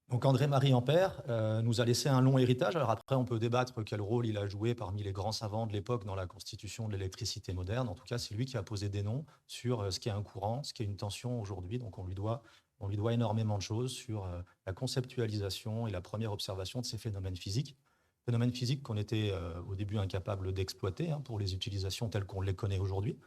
Donc André-Marie Ampère nous a laissé un long héritage. Alors après, on peut débattre quel rôle il a joué parmi les grands savants de l'époque dans la constitution de l'électricité moderne. En tout cas, c'est lui qui a posé des noms sur ce qu'est un courant, ce qu'est une tension aujourd'hui. Donc on lui doit énormément de choses sur la conceptualisation et la première observation de ces phénomènes physiques. Phénomènes physiques qu'on était au début incapable d'exploiter pour les utilisations telles qu'on les connaît aujourd'hui.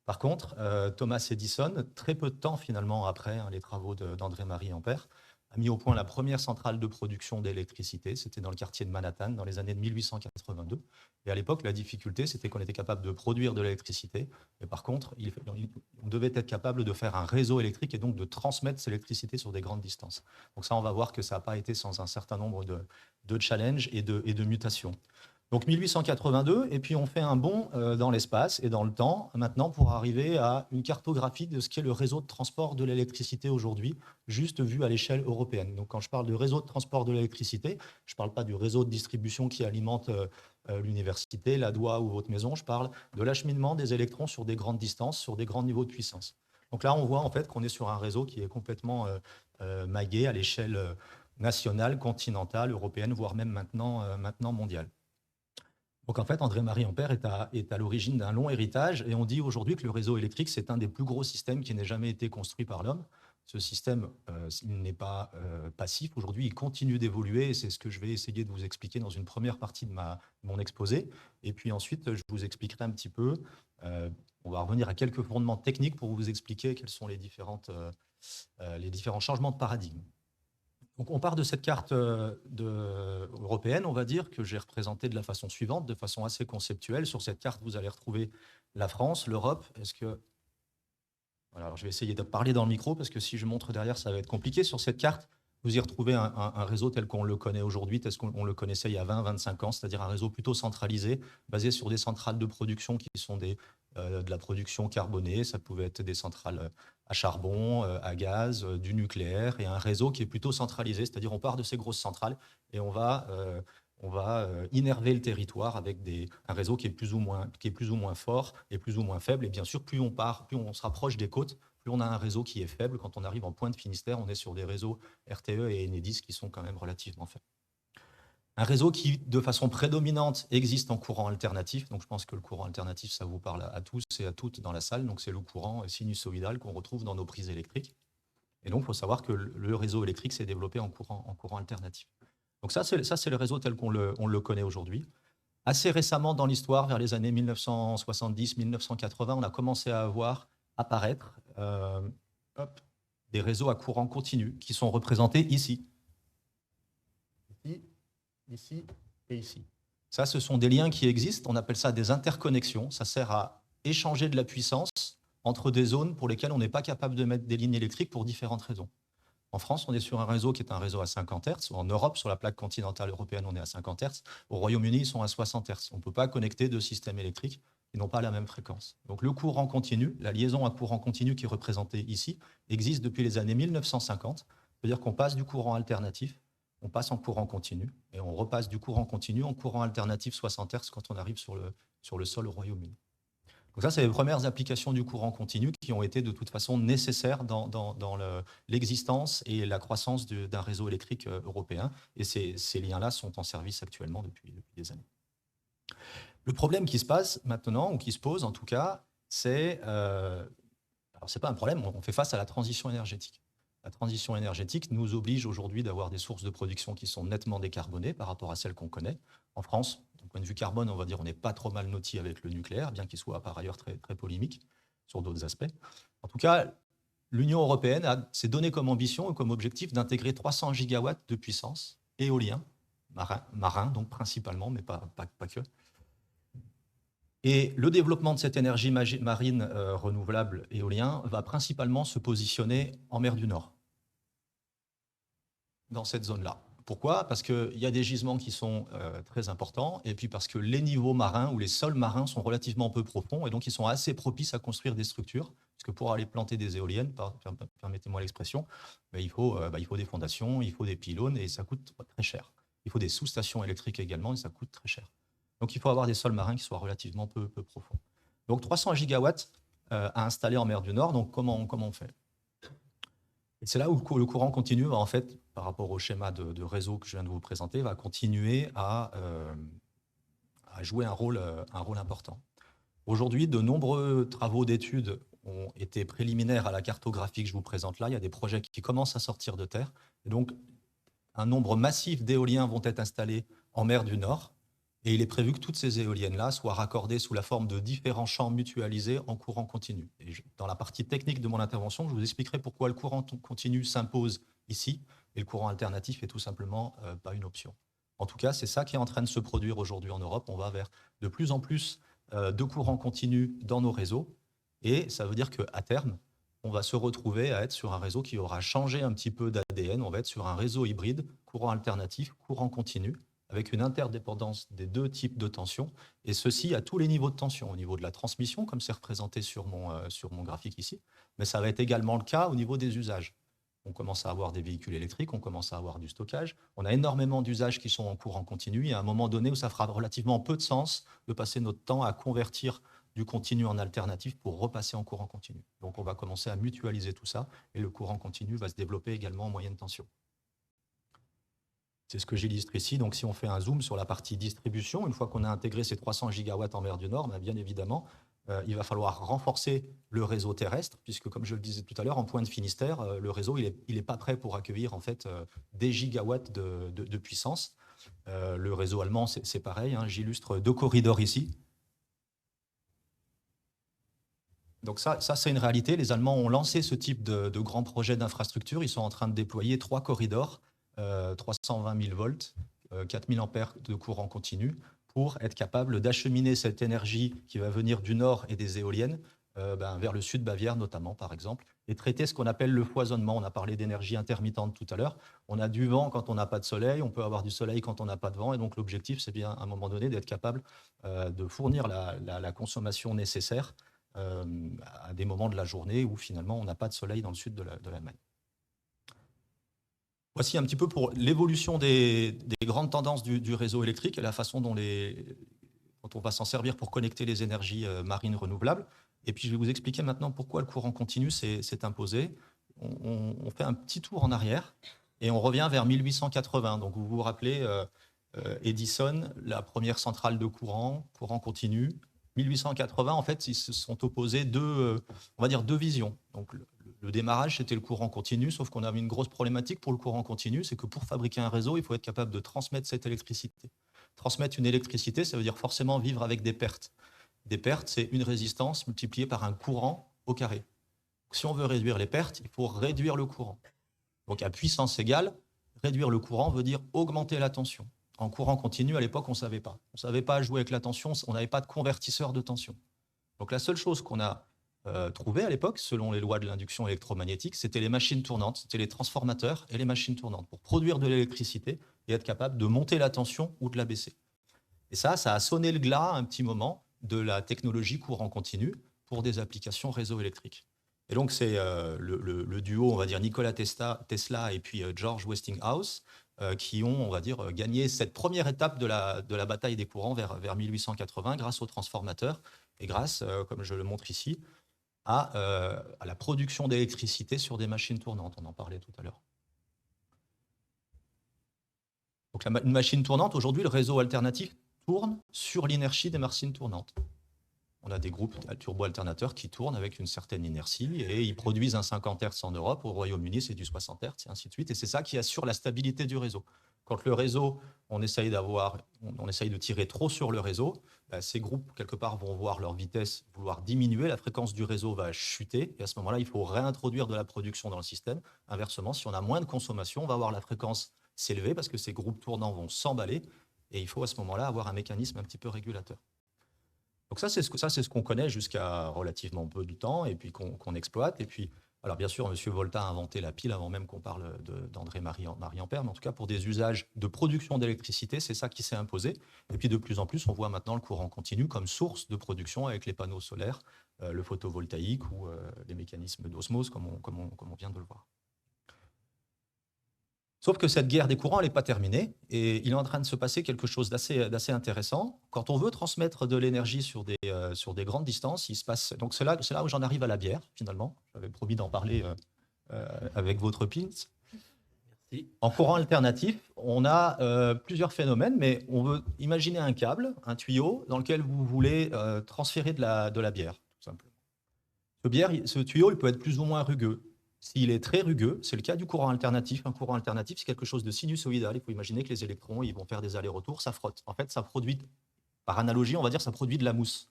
Par contre, Thomas Edison, très peu de temps finalement après les travaux d'André-Marie Ampère, a mis au point la première centrale de production d'électricité. C'était dans le quartier de Manhattan, dans les années de 1882. Et à l'époque, la difficulté, c'était qu'on était capable de produire de l'électricité. Mais par contre, on devait être capable de faire un réseau électrique et donc de transmettre cette électricité sur des grandes distances. Donc ça, on va voir que ça n'a pas été sans un certain nombre de challenges et de mutations. Donc 1882, et puis on fait un bond dans l'espace et dans le temps, maintenant, pour arriver à une cartographie de ce qu'est le réseau de transport de l'électricité aujourd'hui, juste vu à l'échelle européenne. Donc quand je parle de réseau de transport de l'électricité, je ne parle pas du réseau de distribution qui alimente l'université, la DOA ou votre maison, je parle de l'acheminement des électrons sur des grandes distances, sur des grands niveaux de puissance. Donc là, on voit en fait qu'on est sur un réseau qui est complètement maillé à l'échelle nationale, continentale, européenne, voire même maintenant mondiale. Donc en fait, André-Marie Ampère est à l'origine d'un long héritage et on dit aujourd'hui que le réseau électrique, c'est un des plus gros systèmes qui n'ait jamais été construit par l'homme. Ce système, il n'est pas passif. Aujourd'hui, il continue d'évoluer et c'est ce que je vais essayer de vous expliquer dans une première partie de mon exposé. Et puis ensuite, je vous expliquerai un petit peu, on va revenir à quelques fondements techniques pour vous expliquer quels sont les différents changements de paradigme. Donc on part de cette carte européenne, on va dire, que j'ai représentée de la façon suivante, de façon assez conceptuelle. Sur cette carte, vous allez retrouver la France, l'Europe. Voilà, alors je vais essayer de parler dans le micro, parce que si je montre derrière, ça va être compliqué. Sur cette carte, vous y retrouvez un réseau tel qu'on le connaît aujourd'hui, tel qu'on le connaissait il y a 20-25 ans, c'est-à-dire un réseau plutôt centralisé, basé sur des centrales de production qui sont des de la production carbonée, ça pouvait être des centrales à charbon, à gaz, du nucléaire, et un réseau qui est plutôt centralisé, c'est-à-dire on part de ces grosses centrales et on va innerver le territoire avec un réseau qui est plus ou moins fort et plus ou moins faible. Et bien sûr, plus on se rapproche des côtes, plus on a un réseau qui est faible. Quand on arrive en pointe Finistère, on est sur des réseaux RTE et Enedis qui sont quand même relativement faibles. Un réseau qui, de façon prédominante, existe en courant alternatif. Donc, je pense que le courant alternatif, ça vous parle à tous et à toutes dans la salle. Donc, c'est le courant sinusoïdal qu'on retrouve dans nos prises électriques. Et donc, il faut savoir que le réseau électrique s'est développé en courant alternatif. Donc, ça, c'est le réseau tel qu'on le connaît aujourd'hui. Assez récemment dans l'histoire, vers les années 1970-1980, on a commencé à apparaître des réseaux à courant continu qui sont représentés ici. Ici et ici. Ça, ce sont des liens qui existent. On appelle ça des interconnexions. Ça sert à échanger de la puissance entre des zones pour lesquelles on n'est pas capable de mettre des lignes électriques pour différentes raisons. En France, on est sur un réseau qui est un réseau à 50 Hz. En Europe, sur la plaque continentale européenne, on est à 50 Hz. Au Royaume-Uni, ils sont à 60 Hz. On ne peut pas connecter deux systèmes électriques qui n'ont pas la même fréquence. Donc le courant continu, la liaison à courant continu qui est représentée ici, existe depuis les années 1950. C'est-à-dire qu'on passe du courant alternatif, on passe en courant continu, et on repasse du courant continu en courant alternatif 60 Hz quand on arrive sur le sol au Royaume-Uni. Donc ça, c'est les premières applications du courant continu qui ont été de toute façon nécessaires dans l'existence et la croissance d'un réseau électrique européen. Et ces liens-là sont en service actuellement depuis des années. Le problème qui se passe maintenant, ou qui se pose en tout cas, c'est... alors, ce n'est pas un problème, on fait face à la transition énergétique. La transition énergétique nous oblige aujourd'hui d'avoir des sources de production qui sont nettement décarbonées par rapport à celles qu'on connaît. En France, d'un point de vue carbone, on va dire on n'est pas trop mal loti avec le nucléaire, bien qu'il soit par ailleurs très, très polémique sur d'autres aspects. En tout cas, l'Union européenne s'est donné comme ambition et comme objectif d'intégrer 300 gigawatts de puissance éolien, marin donc principalement, mais pas que. Et le développement de cette énergie marine renouvelable éolien va principalement se positionner en mer du Nord, dans cette zone-là. Pourquoi? Parce qu'il y a des gisements qui sont très importants, et puis parce que les niveaux marins ou les sols marins sont relativement peu profonds, et donc ils sont assez propices à construire des structures, parce que pour aller planter des éoliennes, permettez-moi l'expression, il faut des fondations, il faut des pylônes, et ça coûte très cher. Il faut des sous-stations électriques également, et ça coûte très cher. Donc, il faut avoir des sols marins qui soient relativement peu profonds. Donc, 300 gigawatts à installer en mer du Nord. Donc, comment on fait? Et c'est là où le courant continu va, en fait, par rapport au schéma de réseau que je viens de vous présenter, va continuer à jouer un rôle important. Aujourd'hui, de nombreux travaux d'études ont été préliminaires à la cartographie que je vous présente là. Il y a des projets qui commencent à sortir de terre. Et donc, un nombre massif d'éoliens vont être installés en mer du Nord. Et il est prévu que toutes ces éoliennes-là soient raccordées sous la forme de différents champs mutualisés en courant continu. Et dans la partie technique de mon intervention, je vous expliquerai pourquoi le courant continu s'impose ici et le courant alternatif est tout simplement pas une option. En tout cas, c'est ça qui est en train de se produire aujourd'hui en Europe. On va vers de plus en plus de courants continus dans nos réseaux. Et ça veut dire qu'à terme, on va se retrouver à être sur un réseau qui aura changé un petit peu d'ADN. On va être sur un réseau hybride, courant alternatif, courant continu, avec une interdépendance des deux types de tension, et ceci à tous les niveaux de tension, au niveau de la transmission, comme c'est représenté sur mon graphique ici, mais ça va être également le cas au niveau des usages. On commence à avoir des véhicules électriques, on commence à avoir du stockage, on a énormément d'usages qui sont en courant continu, et à un moment donné où ça fera relativement peu de sens de passer notre temps à convertir du continu en alternatif pour repasser en courant continu. Donc on va commencer à mutualiser tout ça, et le courant continu va se développer également en moyenne tension. C'est ce que j'illustre ici. Donc, si on fait un zoom sur la partie distribution, une fois qu'on a intégré ces 300 gigawatts en mer du Nord, bien évidemment, il va falloir renforcer le réseau terrestre, puisque, comme je le disais tout à l'heure, en pointe Finistère, le réseau il est pas prêt pour accueillir en fait, des gigawatts de puissance. Le réseau allemand, c'est pareil. Hein. J'illustre 2 corridors ici. Donc ça c'est une réalité. Les Allemands ont lancé ce type de grands projets d'infrastructure. Ils sont en train de déployer 3 corridors. 320 000 volts, 4 000 ampères de courant continu pour être capable d'acheminer cette énergie qui va venir du nord et des éoliennes vers le sud Bavière notamment par exemple, et traiter ce qu'on appelle le foisonnement. On a parlé d'énergie intermittente tout à l'heure. On a du vent quand on n'a pas de soleil, on peut avoir du soleil quand on n'a pas de vent, et donc l'objectif c'est bien à un moment donné d'être capable de fournir la consommation nécessaire à des moments de la journée où finalement on n'a pas de soleil dans le sud de l'Allemagne. Voici un petit peu pour l'évolution des grandes tendances du réseau électrique et la façon dont on va s'en servir pour connecter les énergies marines renouvelables. Et puis je vais vous expliquer maintenant pourquoi le courant continu s'est imposé. On fait un petit tour en arrière et on revient vers 1880. Donc vous vous rappelez Edison, la première centrale de courant continu. 1880, en fait, ils se sont opposés on va dire deux visions. Donc le démarrage, c'était le courant continu, sauf qu'on avait une grosse problématique pour le courant continu, c'est que pour fabriquer un réseau, il faut être capable de transmettre cette électricité. Transmettre une électricité, ça veut dire forcément vivre avec des pertes. Des pertes, c'est une résistance multipliée par un courant au carré. Si on veut réduire les pertes, il faut réduire le courant. Donc à puissance égale, réduire le courant veut dire augmenter la tension. En courant continu, à l'époque, on ne savait pas. On ne savait pas jouer avec la tension, on n'avait pas de convertisseur de tension. Donc la seule chose qu'on a trouvée à l'époque, selon les lois de l'induction électromagnétique, c'était les machines tournantes, c'était les transformateurs et les machines tournantes pour produire de l'électricité et être capable de monter la tension ou de la baisser. Et ça a sonné le glas un petit moment de la technologie courant continu pour des applications réseau électrique. Et donc c'est le duo, on va dire, Nikola Tesla et puis George Westinghouse qui ont, on va dire, gagné cette première étape de la bataille des courants vers 1880 grâce aux transformateurs et grâce, comme je le montre ici, à la production d'électricité sur des machines tournantes. On en parlait tout à l'heure. Donc une machine tournante, aujourd'hui, le réseau alternatif tourne sur l'inertie des machines tournantes. On a des groupes turbo-alternateurs qui tournent avec une certaine inertie et ils produisent un 50 Hz en Europe, au Royaume-Uni c'est du 60 Hz et ainsi de suite. Et c'est ça qui assure la stabilité du réseau. Quand le réseau, on essaye de tirer trop sur le réseau, ces groupes quelque part vont voir leur vitesse vouloir diminuer, la fréquence du réseau va chuter et à ce moment-là il faut réintroduire de la production dans le système. Inversement, si on a moins de consommation, on va voir la fréquence s'élever parce que ces groupes tournants vont s'emballer et il faut à ce moment-là avoir un mécanisme un petit peu régulateur. Donc ça, c'est ce qu'on connaît jusqu'à relativement peu de temps et puis qu'on exploite. Et puis, alors bien sûr, M. Volta a inventé la pile avant même qu'on parle d'André-Marie Ampère, mais en tout cas, pour des usages de production d'électricité, c'est ça qui s'est imposé. Et puis, de plus en plus, on voit maintenant le courant continu comme source de production avec les panneaux solaires, le photovoltaïque ou les mécanismes d'osmose, comme on vient de le voir. Sauf que cette guerre des courants, elle n'est pas terminée et il est en train de se passer quelque chose d'assez intéressant. Quand on veut transmettre de l'énergie sur des grandes distances, il se passe. Donc c'est là où j'en arrive à la bière, finalement. J'avais promis d'en parler avec votre pins. Merci. En courant alternatif, on a plusieurs phénomènes, mais on veut imaginer un câble, un tuyau, dans lequel vous voulez transférer de la bière, tout simplement. Ce tuyau, il peut être plus ou moins rugueux. S'il est très rugueux, c'est le cas du courant alternatif. Un courant alternatif, c'est quelque chose de sinusoïdal. Il faut imaginer que les électrons, ils vont faire des allers-retours, ça frotte. En fait, ça produit, par analogie, on va dire, ça produit de la mousse.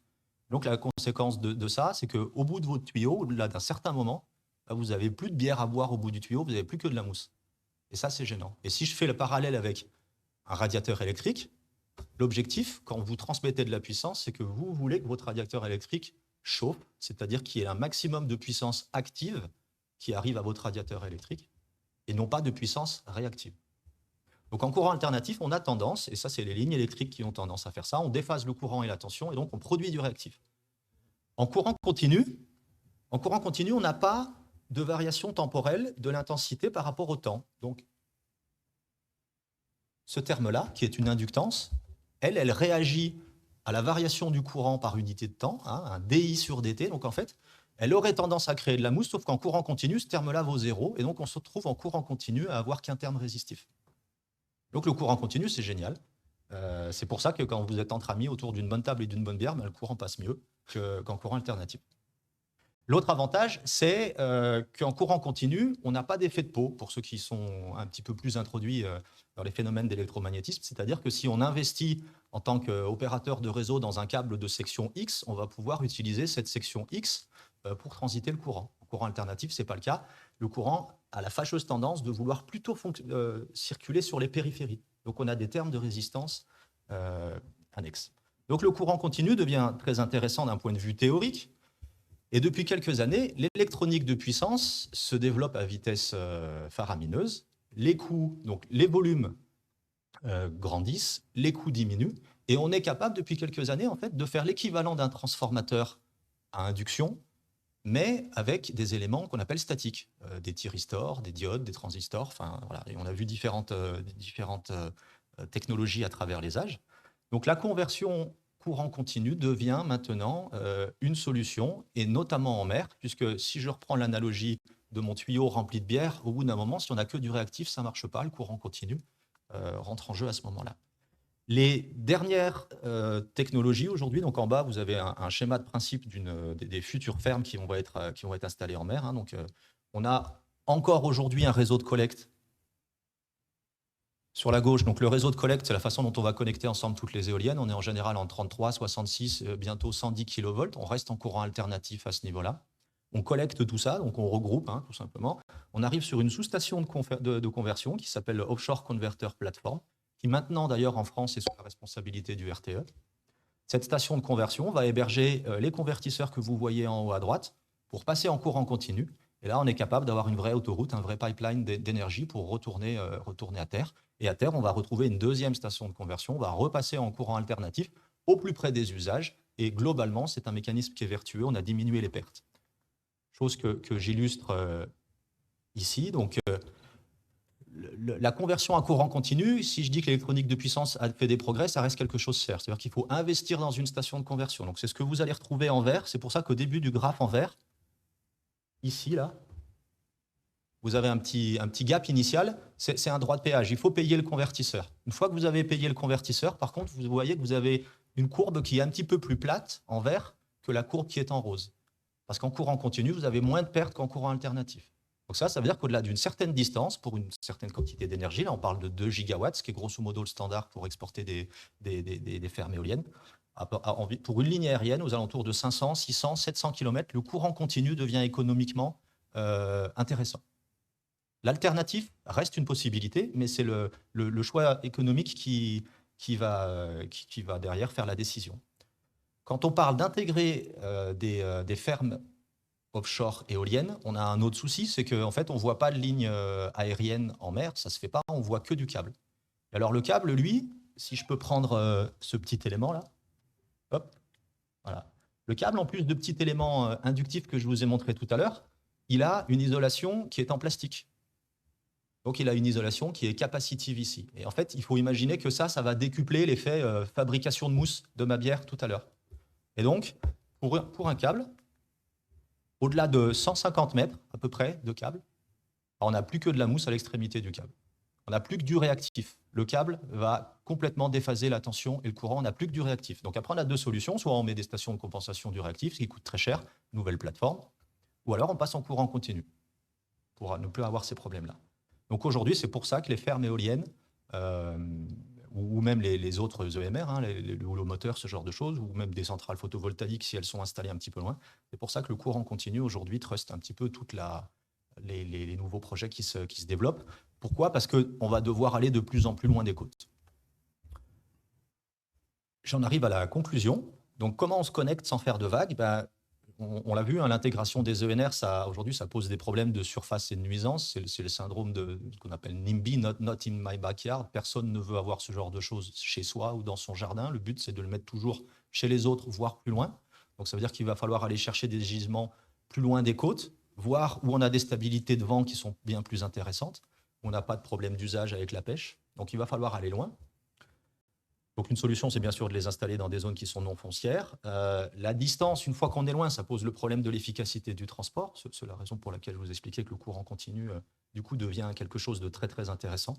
Donc la conséquence de ça, c'est qu'au bout de votre tuyau, au-delà d'un certain moment, vous n'avez plus de bière à boire au bout du tuyau, vous n'avez plus que de la mousse. Et ça, c'est gênant. Et si je fais le parallèle avec un radiateur électrique, l'objectif, quand vous transmettez de la puissance, c'est que vous voulez que votre radiateur électrique chauffe, c'est-à-dire qu'il y ait un maximum de puissance active qui arrive à votre radiateur électrique, et non pas de puissance réactive. Donc en courant alternatif, on a tendance, et ça c'est les lignes électriques qui ont tendance à faire ça, on déphase le courant et la tension, et donc on produit du réactif. En courant continu, on n'a pas de variation temporelle de l'intensité par rapport au temps. Donc ce terme-là, qui est une inductance, elle réagit à la variation du courant par unité de temps, un dI sur dt, donc en fait, elle aurait tendance à créer de la mousse, sauf qu'en courant continu, ce terme-là vaut 0, et donc on se retrouve en courant continu à avoir qu'un terme résistif. Donc le courant continu, c'est génial. C'est pour ça que quand vous êtes entre amis autour d'une bonne table et d'une bonne bière, le courant passe mieux qu'en courant alternatif. L'autre avantage, c'est qu'en courant continu, on n'a pas d'effet de peau, pour ceux qui sont un petit peu plus introduits dans les phénomènes d'électromagnétisme, c'est-à-dire que si on investit en tant qu'opérateur de réseau dans un câble de section X, on va pouvoir utiliser cette section X pour transiter le courant. En courant alternatif, ce n'est pas le cas. Le courant a la fâcheuse tendance de vouloir plutôt circuler sur les périphéries. Donc on a des termes de résistance annexes. Donc le courant continu devient très intéressant d'un point de vue théorique. Et depuis quelques années, l'électronique de puissance se développe à vitesse faramineuse. Les coûts, donc les volumes grandissent, les coûts diminuent. Et on est capable depuis quelques années en fait, de faire l'équivalent d'un transformateur à induction, mais avec des éléments qu'on appelle statiques, des thyristors, des diodes, des transistors, enfin voilà, et on a vu différentes technologies à travers les âges. Donc la conversion courant continu devient maintenant une solution, et notamment en mer, puisque si je reprends l'analogie de mon tuyau rempli de bière, au bout d'un moment, si on n'a que du réactif, ça ne marche pas, le courant continu rentre en jeu à ce moment-là. Les dernières technologies aujourd'hui, donc en bas, vous avez un schéma de principe des futures fermes qui vont être installées en mer. Hein. Donc, on a encore aujourd'hui un réseau de collecte sur la gauche. Donc, le réseau de collecte, c'est la façon dont on va connecter ensemble toutes les éoliennes. On est en général en 33, 66, bientôt 110 kV. On reste en courant alternatif à ce niveau-là. On collecte tout ça, donc on regroupe, hein, tout simplement. On arrive sur une sous-station de conversion qui s'appelle Offshore Converter Platform, qui maintenant, d'ailleurs, en France, est sous la responsabilité du RTE. Cette station de conversion va héberger les convertisseurs que vous voyez en haut à droite pour passer en courant continu. Et là, on est capable d'avoir une vraie autoroute, un vrai pipeline d'énergie pour retourner à terre. Et à terre, on va retrouver une deuxième station de conversion, on va repasser en courant alternatif au plus près des usages. Et globalement, c'est un mécanisme qui est vertueux, on a diminué les pertes. Chose que j'illustre ici. Donc, la conversion à courant continu, si je dis que l'électronique de puissance a fait des progrès, ça reste quelque chose de faire. C'est-à-dire qu'il faut investir dans une station de conversion. Donc, c'est ce que vous allez retrouver en vert. C'est pour ça qu'au début du graphe en vert, ici, là, vous avez un petit gap initial. C'est un droit de péage. Il faut payer le convertisseur. Une fois que vous avez payé le convertisseur, par contre, vous voyez que vous avez une courbe qui est un petit peu plus plate en vert que la courbe qui est en rose. Parce qu'en courant continu, vous avez moins de pertes qu'en courant alternatif. Donc ça veut dire qu'au-delà d'une certaine distance, pour une certaine quantité d'énergie, là on parle de 2 gigawatts, ce qui est grosso modo le standard pour exporter des fermes éoliennes, pour une ligne aérienne aux alentours de 500, 600, 700 km, le courant continu devient économiquement intéressant. L'alternatif reste une possibilité, mais c'est le choix économique qui va derrière faire la décision. Quand on parle d'intégrer des fermes offshore éoliennes, on a un autre souci, c'est qu'en fait, on ne voit pas de ligne aérienne en mer, ça ne se fait pas, on voit que du câble. Et alors le câble, lui, si je peux prendre ce petit élément-là, hop, voilà. Le câble, en plus de petits éléments inductifs que je vous ai montré tout à l'heure, il a une isolation qui est en plastique. Donc, il a une isolation qui est capacitive ici. Et en fait, il faut imaginer que ça va décupler l'effet fabrication de mousse de ma bière tout à l'heure. Et donc, pour un câble, au-delà de 150 mètres à peu près de câble, on n'a plus que de la mousse à l'extrémité du câble. On n'a plus que du réactif. Le câble va complètement déphaser la tension et le courant, on n'a plus que du réactif. Donc après, on a deux solutions. Soit on met des stations de compensation du réactif, ce qui coûte très cher, nouvelle plateforme, ou alors on passe en courant continu pour ne plus avoir ces problèmes-là. Donc aujourd'hui, c'est pour ça que les fermes éoliennes, ou même les autres EMR, hein, le houlomoteur, ce genre de choses, ou même des centrales photovoltaïques si elles sont installées un petit peu loin, c'est pour ça que le courant continu aujourd'hui truste un petit peu toutes les nouveaux projets qui se développent. Pourquoi? Parce qu'on va devoir aller de plus en plus loin des côtes. J'en arrive à la conclusion. Donc, comment on se connecte sans faire de vagues? On l'a vu, hein, l'intégration des ENR, aujourd'hui, ça pose des problèmes de surface et de nuisance. C'est le syndrome de ce qu'on appelle NIMBY, not in my backyard. Personne ne veut avoir ce genre de choses chez soi ou dans son jardin. Le but, c'est de le mettre toujours chez les autres, voire plus loin. Donc, ça veut dire qu'il va falloir aller chercher des gisements plus loin des côtes, voir où on a des stabilités de vent qui sont bien plus intéressantes. On n'a pas de problème d'usage avec la pêche. Donc, il va falloir aller loin. Donc, une solution, c'est bien sûr de les installer dans des zones qui sont non foncières. La distance, une fois qu'on est loin, ça pose le problème de l'efficacité du transport. C'est la raison pour laquelle je vous expliquais que le courant continu, du coup, devient quelque chose de très, très intéressant.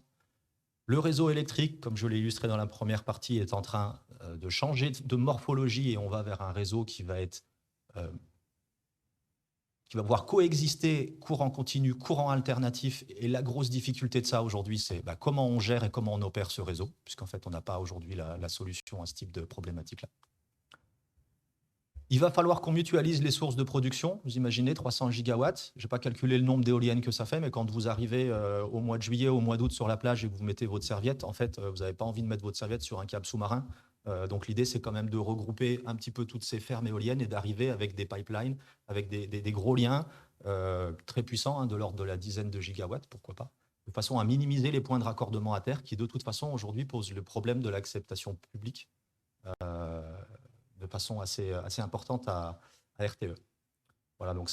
Le réseau électrique, comme je l'ai illustré dans la première partie, est en train de changer de morphologie et on va vers un réseau qui va pouvoir coexister courant continu, courant alternatif. Et la grosse difficulté de ça aujourd'hui, c'est comment on gère et comment on opère ce réseau, puisqu'en fait, on n'a pas aujourd'hui la solution à ce type de problématique-là. Il va falloir qu'on mutualise les sources de production. Vous imaginez 300 gigawatts. Je n'ai pas calculé le nombre d'éoliennes que ça fait, mais quand vous arrivez au mois de juillet, au mois d'août sur la plage et que vous mettez votre serviette, en fait, vous n'avez pas envie de mettre votre serviette sur un câble sous-marin. Donc l'idée, c'est quand même de regrouper un petit peu toutes ces fermes éoliennes et d'arriver avec des pipelines, avec des gros liens très puissants, hein, de l'ordre de la dizaine de gigawatts, pourquoi pas, de façon à minimiser les points de raccordement à terre qui, de toute façon, aujourd'hui, posent le problème de l'acceptation publique de façon assez importante à RTE. Voilà, donc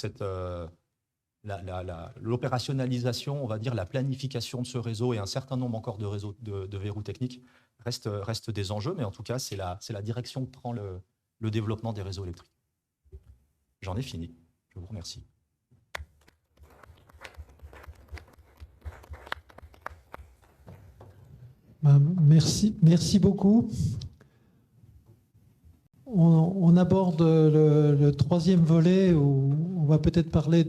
l'opérationnalisation, on va dire, la planification de ce réseau et un certain nombre encore de réseaux de verrous techniques restent des enjeux, mais en tout cas, c'est la direction que prend le développement des réseaux électriques. J'en ai fini. Je vous remercie. Merci beaucoup. On aborde le troisième volet où on va peut-être parler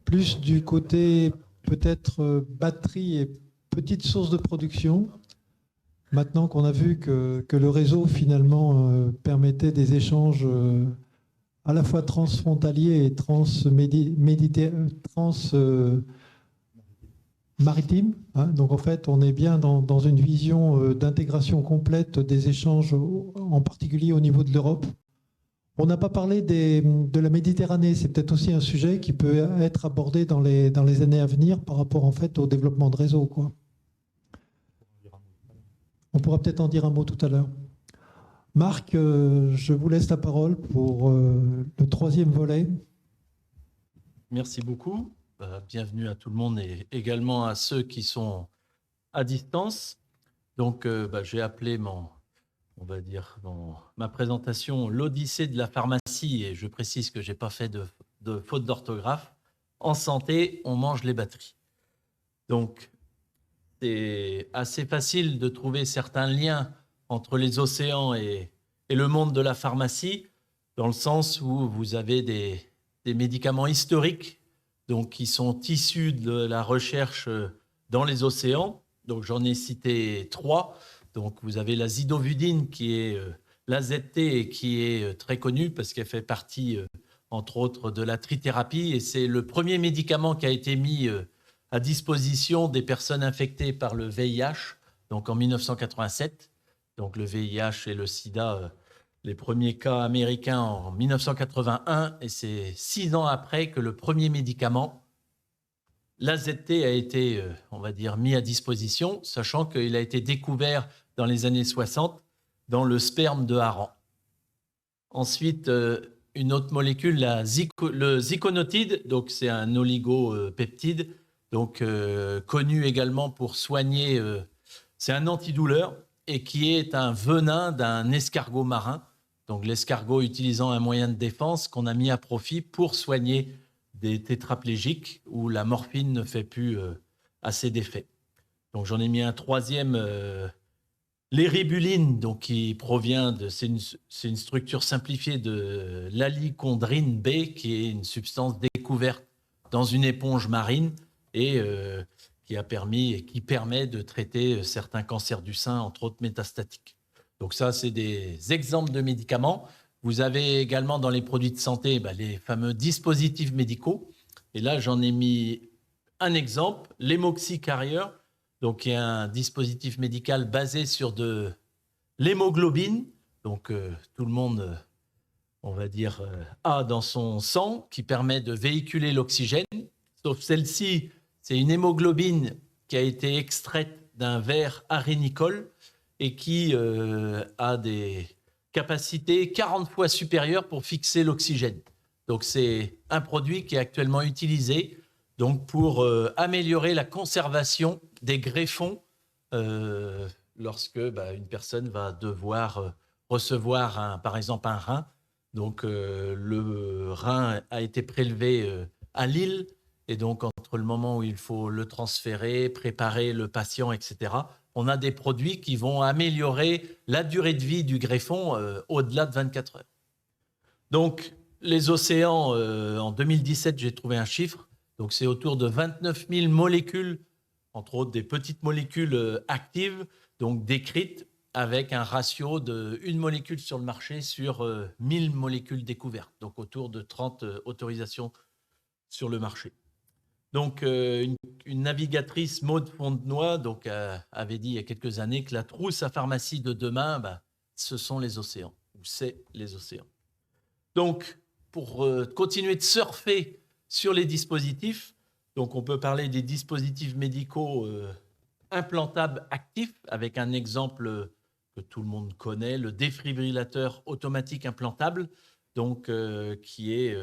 plus du côté peut-être batterie et petite source de production. Maintenant qu'on a vu que le réseau finalement permettait des échanges à la fois transfrontaliers et maritime. Donc en fait, on est bien dans une vision d'intégration complète des échanges, en particulier au niveau de l'Europe. On n'a pas parlé de la Méditerranée. C'est peut-être aussi un sujet qui peut être abordé dans les années à venir par rapport en fait au développement de réseaux, quoi. On pourra peut-être en dire un mot tout à l'heure. Marc, je vous laisse la parole pour le troisième volet. Merci beaucoup. Bienvenue à tout le monde et également à ceux qui sont à distance. Donc, j'ai appelé ma présentation l'Odyssée de la pharmacie, et je précise que je n'ai pas fait de faute d'orthographe. En santé, on mange les batteries. Donc, c'est assez facile de trouver certains liens entre les océans et le monde de la pharmacie, dans le sens où vous avez des médicaments historiques, donc qui sont issus de la recherche dans les océans. Donc j'en ai cité 3. Donc vous avez la zidovudine qui est l'AZT et qui est très connue parce qu'elle fait partie entre autres de la trithérapie, et c'est le premier médicament qui a été mis à disposition des personnes infectées par le VIH, donc en 1987. Donc le VIH et le sida, les premiers cas américains en 1981, et c'est 6 ans après que le premier médicament, l'AZT, a été, on va dire, mis à disposition, sachant qu'il a été découvert dans les années 60 dans le sperme de hareng. Ensuite, une autre molécule, le ziconotide, donc c'est un oligopeptide, donc connu également pour soigner, c'est un antidouleur et qui est un venin d'un escargot marin. Donc l'escargot utilisant un moyen de défense qu'on a mis à profit pour soigner des tétraplégiques où la morphine ne fait plus assez d'effet. Donc j'en ai mis un troisième, l'éribuline, donc qui provient c'est une structure simplifiée de l'alichondrine B, qui est une substance découverte dans une éponge marine et qui permet de traiter certains cancers du sein, entre autres métastatiques. Donc ça, c'est des exemples de médicaments. Vous avez également dans les produits de santé les fameux dispositifs médicaux. Et là, j'en ai mis un exemple, l'hémoxycarrier, donc qui est un dispositif médical basé sur de l'hémoglobine. Donc tout le monde, on va dire, a dans son sang, qui permet de véhiculer l'oxygène. Sauf celle-ci, c'est une hémoglobine qui a été extraite d'un ver arénicole et qui a des capacités 40 fois supérieures pour fixer l'oxygène. Donc c'est un produit qui est actuellement utilisé donc, pour améliorer la conservation des greffons lorsque une personne va devoir recevoir par exemple un rein. Donc le rein a été prélevé à Lille, et donc entre le moment où il faut le transférer, préparer le patient, etc., on a des produits qui vont améliorer la durée de vie du greffon au-delà de 24 heures. Donc, les océans, en 2017, j'ai trouvé un chiffre. Donc, c'est autour de 29 000 molécules, entre autres des petites molécules actives, donc décrites avec un ratio de 1 molécule sur le marché sur 1000 molécules découvertes. Donc, autour de 30 autorisations sur le marché. Donc, une navigatrice, Maud Fontenoy, donc, avait dit il y a quelques années que la trousse à pharmacie de demain, ce sont les océans, ou c'est les océans. Donc, pour continuer de surfer sur les dispositifs, donc on peut parler des dispositifs médicaux implantables actifs, avec un exemple que tout le monde connaît, le défibrillateur automatique implantable. donc qui est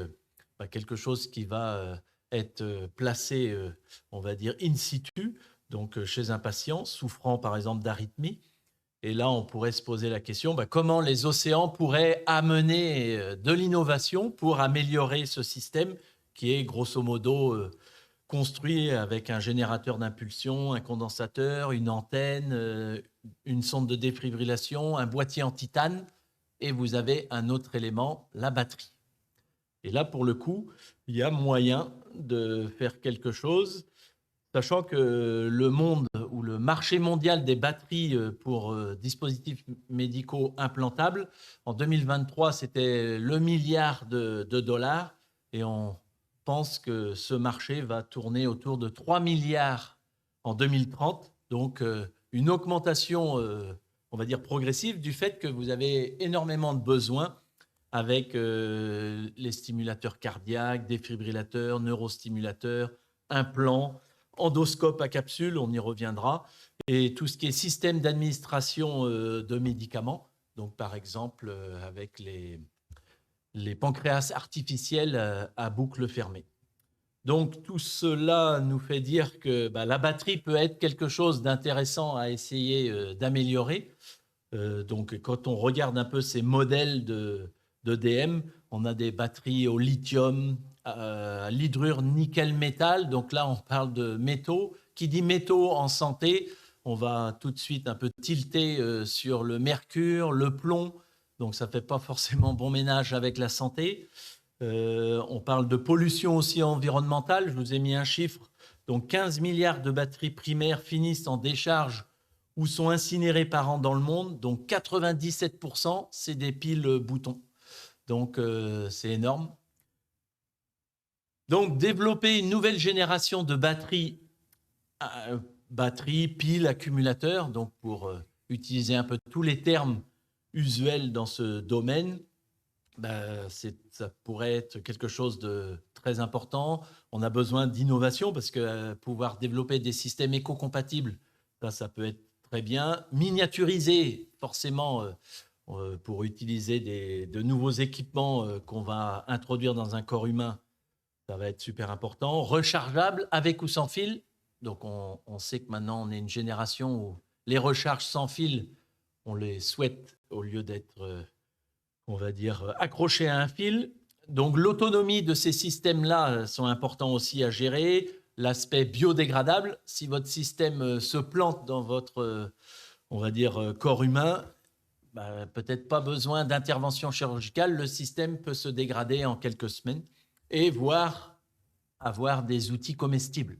quelque chose qui va être placé, on va dire, in situ, donc chez un patient souffrant par exemple d'arythmie. Et là, on pourrait se poser la question, comment les océans pourraient amener de l'innovation pour améliorer ce système qui est grosso modo construit avec un générateur d'impulsion, un condensateur, une antenne, une sonde de défibrillation, un boîtier en titane, et vous avez un autre élément, la batterie. Et là, pour le coup, il y a moyen de faire quelque chose, sachant que le monde ou le marché mondial des batteries pour dispositifs médicaux implantables, en 2023, c'était le milliard de dollars, et on pense que ce marché va tourner autour de 3 milliards en 2030, donc une augmentation, on va dire, progressive du fait que vous avez énormément de besoins avec les stimulateurs cardiaques, défibrillateurs, neurostimulateurs, implants, endoscope à capsule, on y reviendra, et tout ce qui est système d'administration de médicaments, donc par exemple avec les pancréas artificiels à boucle fermée. Donc tout cela nous fait dire que la batterie peut être quelque chose d'intéressant à essayer d'améliorer. Donc quand on regarde un peu ces modèles d'EDM, on a des batteries au lithium, à l'hydrure nickel-métal. Donc là, on parle de métaux. Qui dit métaux en santé, on va tout de suite un peu tilter sur le mercure, le plomb. Donc ça ne fait pas forcément bon ménage avec la santé. On parle de pollution aussi environnementale. Je vous ai mis un chiffre. Donc 15 milliards de batteries primaires finissent en décharge ou sont incinérées par an dans le monde. Donc 97%, c'est des piles boutons. Donc, c'est énorme. Donc, développer une nouvelle génération de batteries, piles, accumulateurs, donc pour utiliser un peu tous les termes usuels dans ce domaine, ça pourrait être quelque chose de très important. On a besoin d'innovation parce que pouvoir développer des systèmes éco-compatibles, ça peut être très bien. Miniaturiser, forcément, pour utiliser de nouveaux équipements qu'on va introduire dans un corps humain, ça va être super important. Rechargeable avec ou sans fil. Donc, on sait que maintenant, on est une génération où les recharges sans fil, on les souhaite au lieu d'être, on va dire, accrochés à un fil. Donc, l'autonomie de ces systèmes-là sont importants aussi à gérer. L'aspect biodégradable, si votre système se plante dans votre, on va dire, corps humain, peut-être pas besoin d'intervention chirurgicale, le système peut se dégrader en quelques semaines et voire avoir des outils comestibles.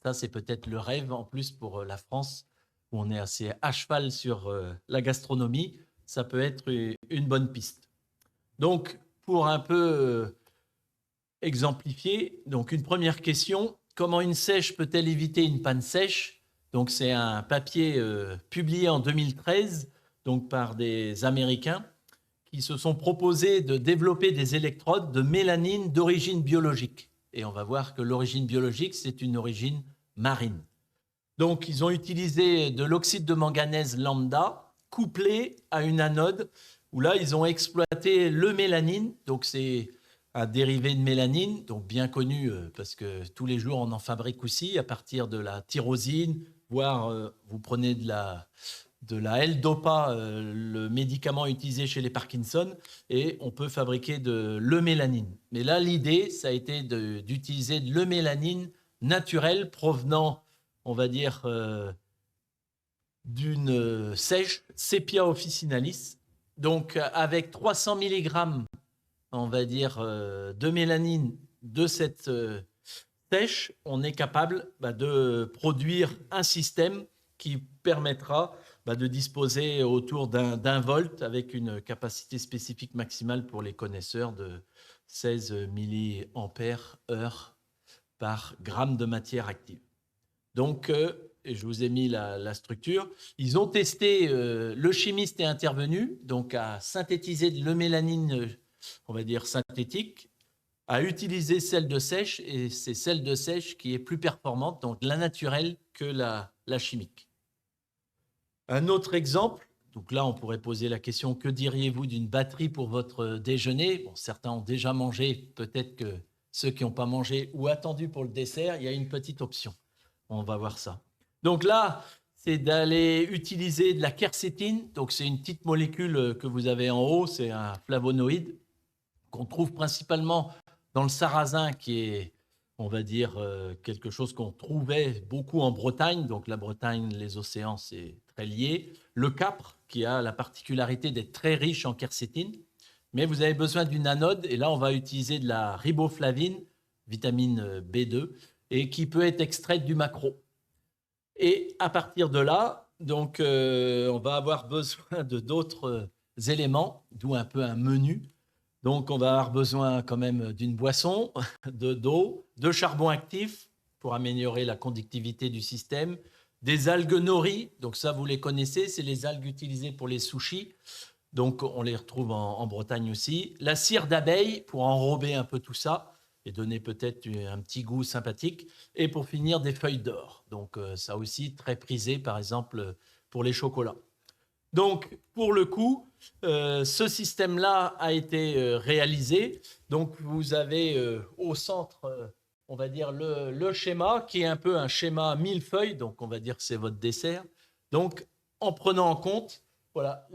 Ça, c'est peut-être le rêve en plus pour la France, où on est assez à cheval sur la gastronomie. Ça peut être une bonne piste. Donc, pour un peu exemplifier, donc une première question, comment une sèche peut-elle éviter une panne sèche? Donc, c'est un papier publié en 2013 donc par des Américains qui se sont proposés de développer des électrodes de mélanine d'origine biologique. Et on va voir que l'origine biologique, c'est une origine marine. Donc, ils ont utilisé de l'oxyde de manganèse lambda couplé à une anode où là, ils ont exploité le mélanine. Donc, c'est un dérivé de mélanine, donc bien connu parce que tous les jours, on en fabrique aussi à partir de la tyrosine, voire vous prenez de la L-Dopa, le médicament utilisé chez les Parkinson, et on peut fabriquer de l'eumélanine. Mais là, l'idée, ça a été d'utiliser de l'eumélanine naturelle provenant, on va dire, d'une sèche, Sepia officinalis. Donc, avec 300 mg, on va dire, de mélanine de cette sèche, on est capable de produire un système qui permettra de disposer autour d'un volt avec une capacité spécifique maximale pour les connaisseurs de 16 mAh par gramme de matière active. Donc, et je vous ai mis la structure, ils ont testé, le chimiste est intervenu, donc à synthétiser de l'eumélanine, on va dire synthétique, à utiliser celle de sèche, et c'est celle de sèche qui est plus performante, donc la naturelle que la chimique. Un autre exemple, Donc là, on pourrait poser la question, que diriez-vous d'une batterie pour votre déjeuner? Bon, certains ont déjà mangé, peut-être que ceux qui n'ont pas mangé ou attendu pour le dessert, il y a une petite option. On va voir ça. Donc là, c'est d'aller utiliser de la quercétine. Donc c'est une petite molécule que vous avez en haut, c'est un flavonoïde qu'on trouve principalement dans le sarrasin, qui est, on va dire, quelque chose qu'on trouvait beaucoup en Bretagne. Donc la Bretagne, les océans, c'est très lié. Le capre, qui a la particularité d'être très riche en quercétine. Mais vous avez besoin d'une anode, et là, on va utiliser de la riboflavine, vitamine B2, et qui peut être extraite du maquereau. Et à partir de là, donc, on va avoir besoin de d'autres éléments, d'où un peu un menu. Donc, on va avoir besoin quand même d'une boisson, d'eau, de charbon actif pour améliorer la conductivité du système, des algues nori, donc ça, vous les connaissez, c'est les algues utilisées pour les sushis. Donc, on les retrouve en Bretagne aussi. La cire d'abeille pour enrober un peu tout ça et donner peut-être un petit goût sympathique. Et pour finir, des feuilles d'or. Donc, ça aussi, très prisé, par exemple, pour les chocolats. Donc, pour le coup, ce système-là a été réalisé. Donc, vous avez au centre, on va dire, le schéma, qui est un peu un schéma millefeuille. Donc, on va dire que c'est votre dessert. Donc, en prenant en compte voilà,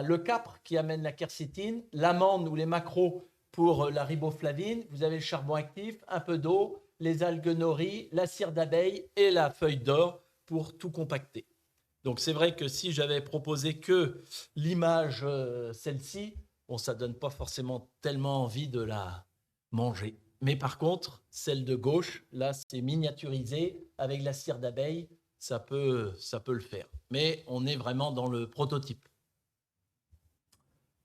le capre qui amène la quercétine, l'amande ou les maquereaux pour la riboflavine, vous avez le charbon actif, un peu d'eau, les algues nori, la cire d'abeille et la feuille d'or pour tout compacter. Donc c'est vrai que si j'avais proposé que l'image, celle-ci, bon, ça ne donne pas forcément tellement envie de la manger. Mais par contre, celle de gauche, là, c'est miniaturisé avec la cire d'abeille, ça peut le faire. Mais on est vraiment dans le prototype.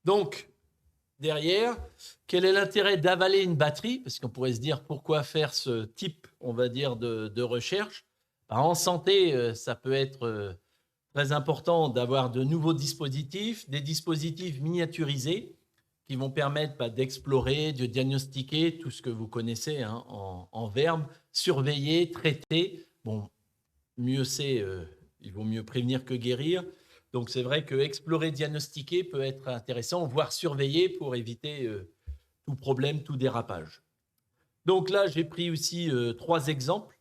Donc, derrière, quel est l'intérêt d'avaler une batterie? Parce qu'on pourrait se dire, pourquoi faire ce type, on va dire, de recherche? En santé, ça peut être très important d'avoir de nouveaux dispositifs, des dispositifs miniaturisés qui vont permettre d'explorer, de diagnostiquer tout ce que vous connaissez hein, en verbe, surveiller, traiter. Bon, mieux c'est, il vaut mieux prévenir que guérir. Donc c'est vrai que explorer, diagnostiquer peut être intéressant, voire surveiller pour éviter tout problème, tout dérapage. Donc là, j'ai pris aussi 3 exemples.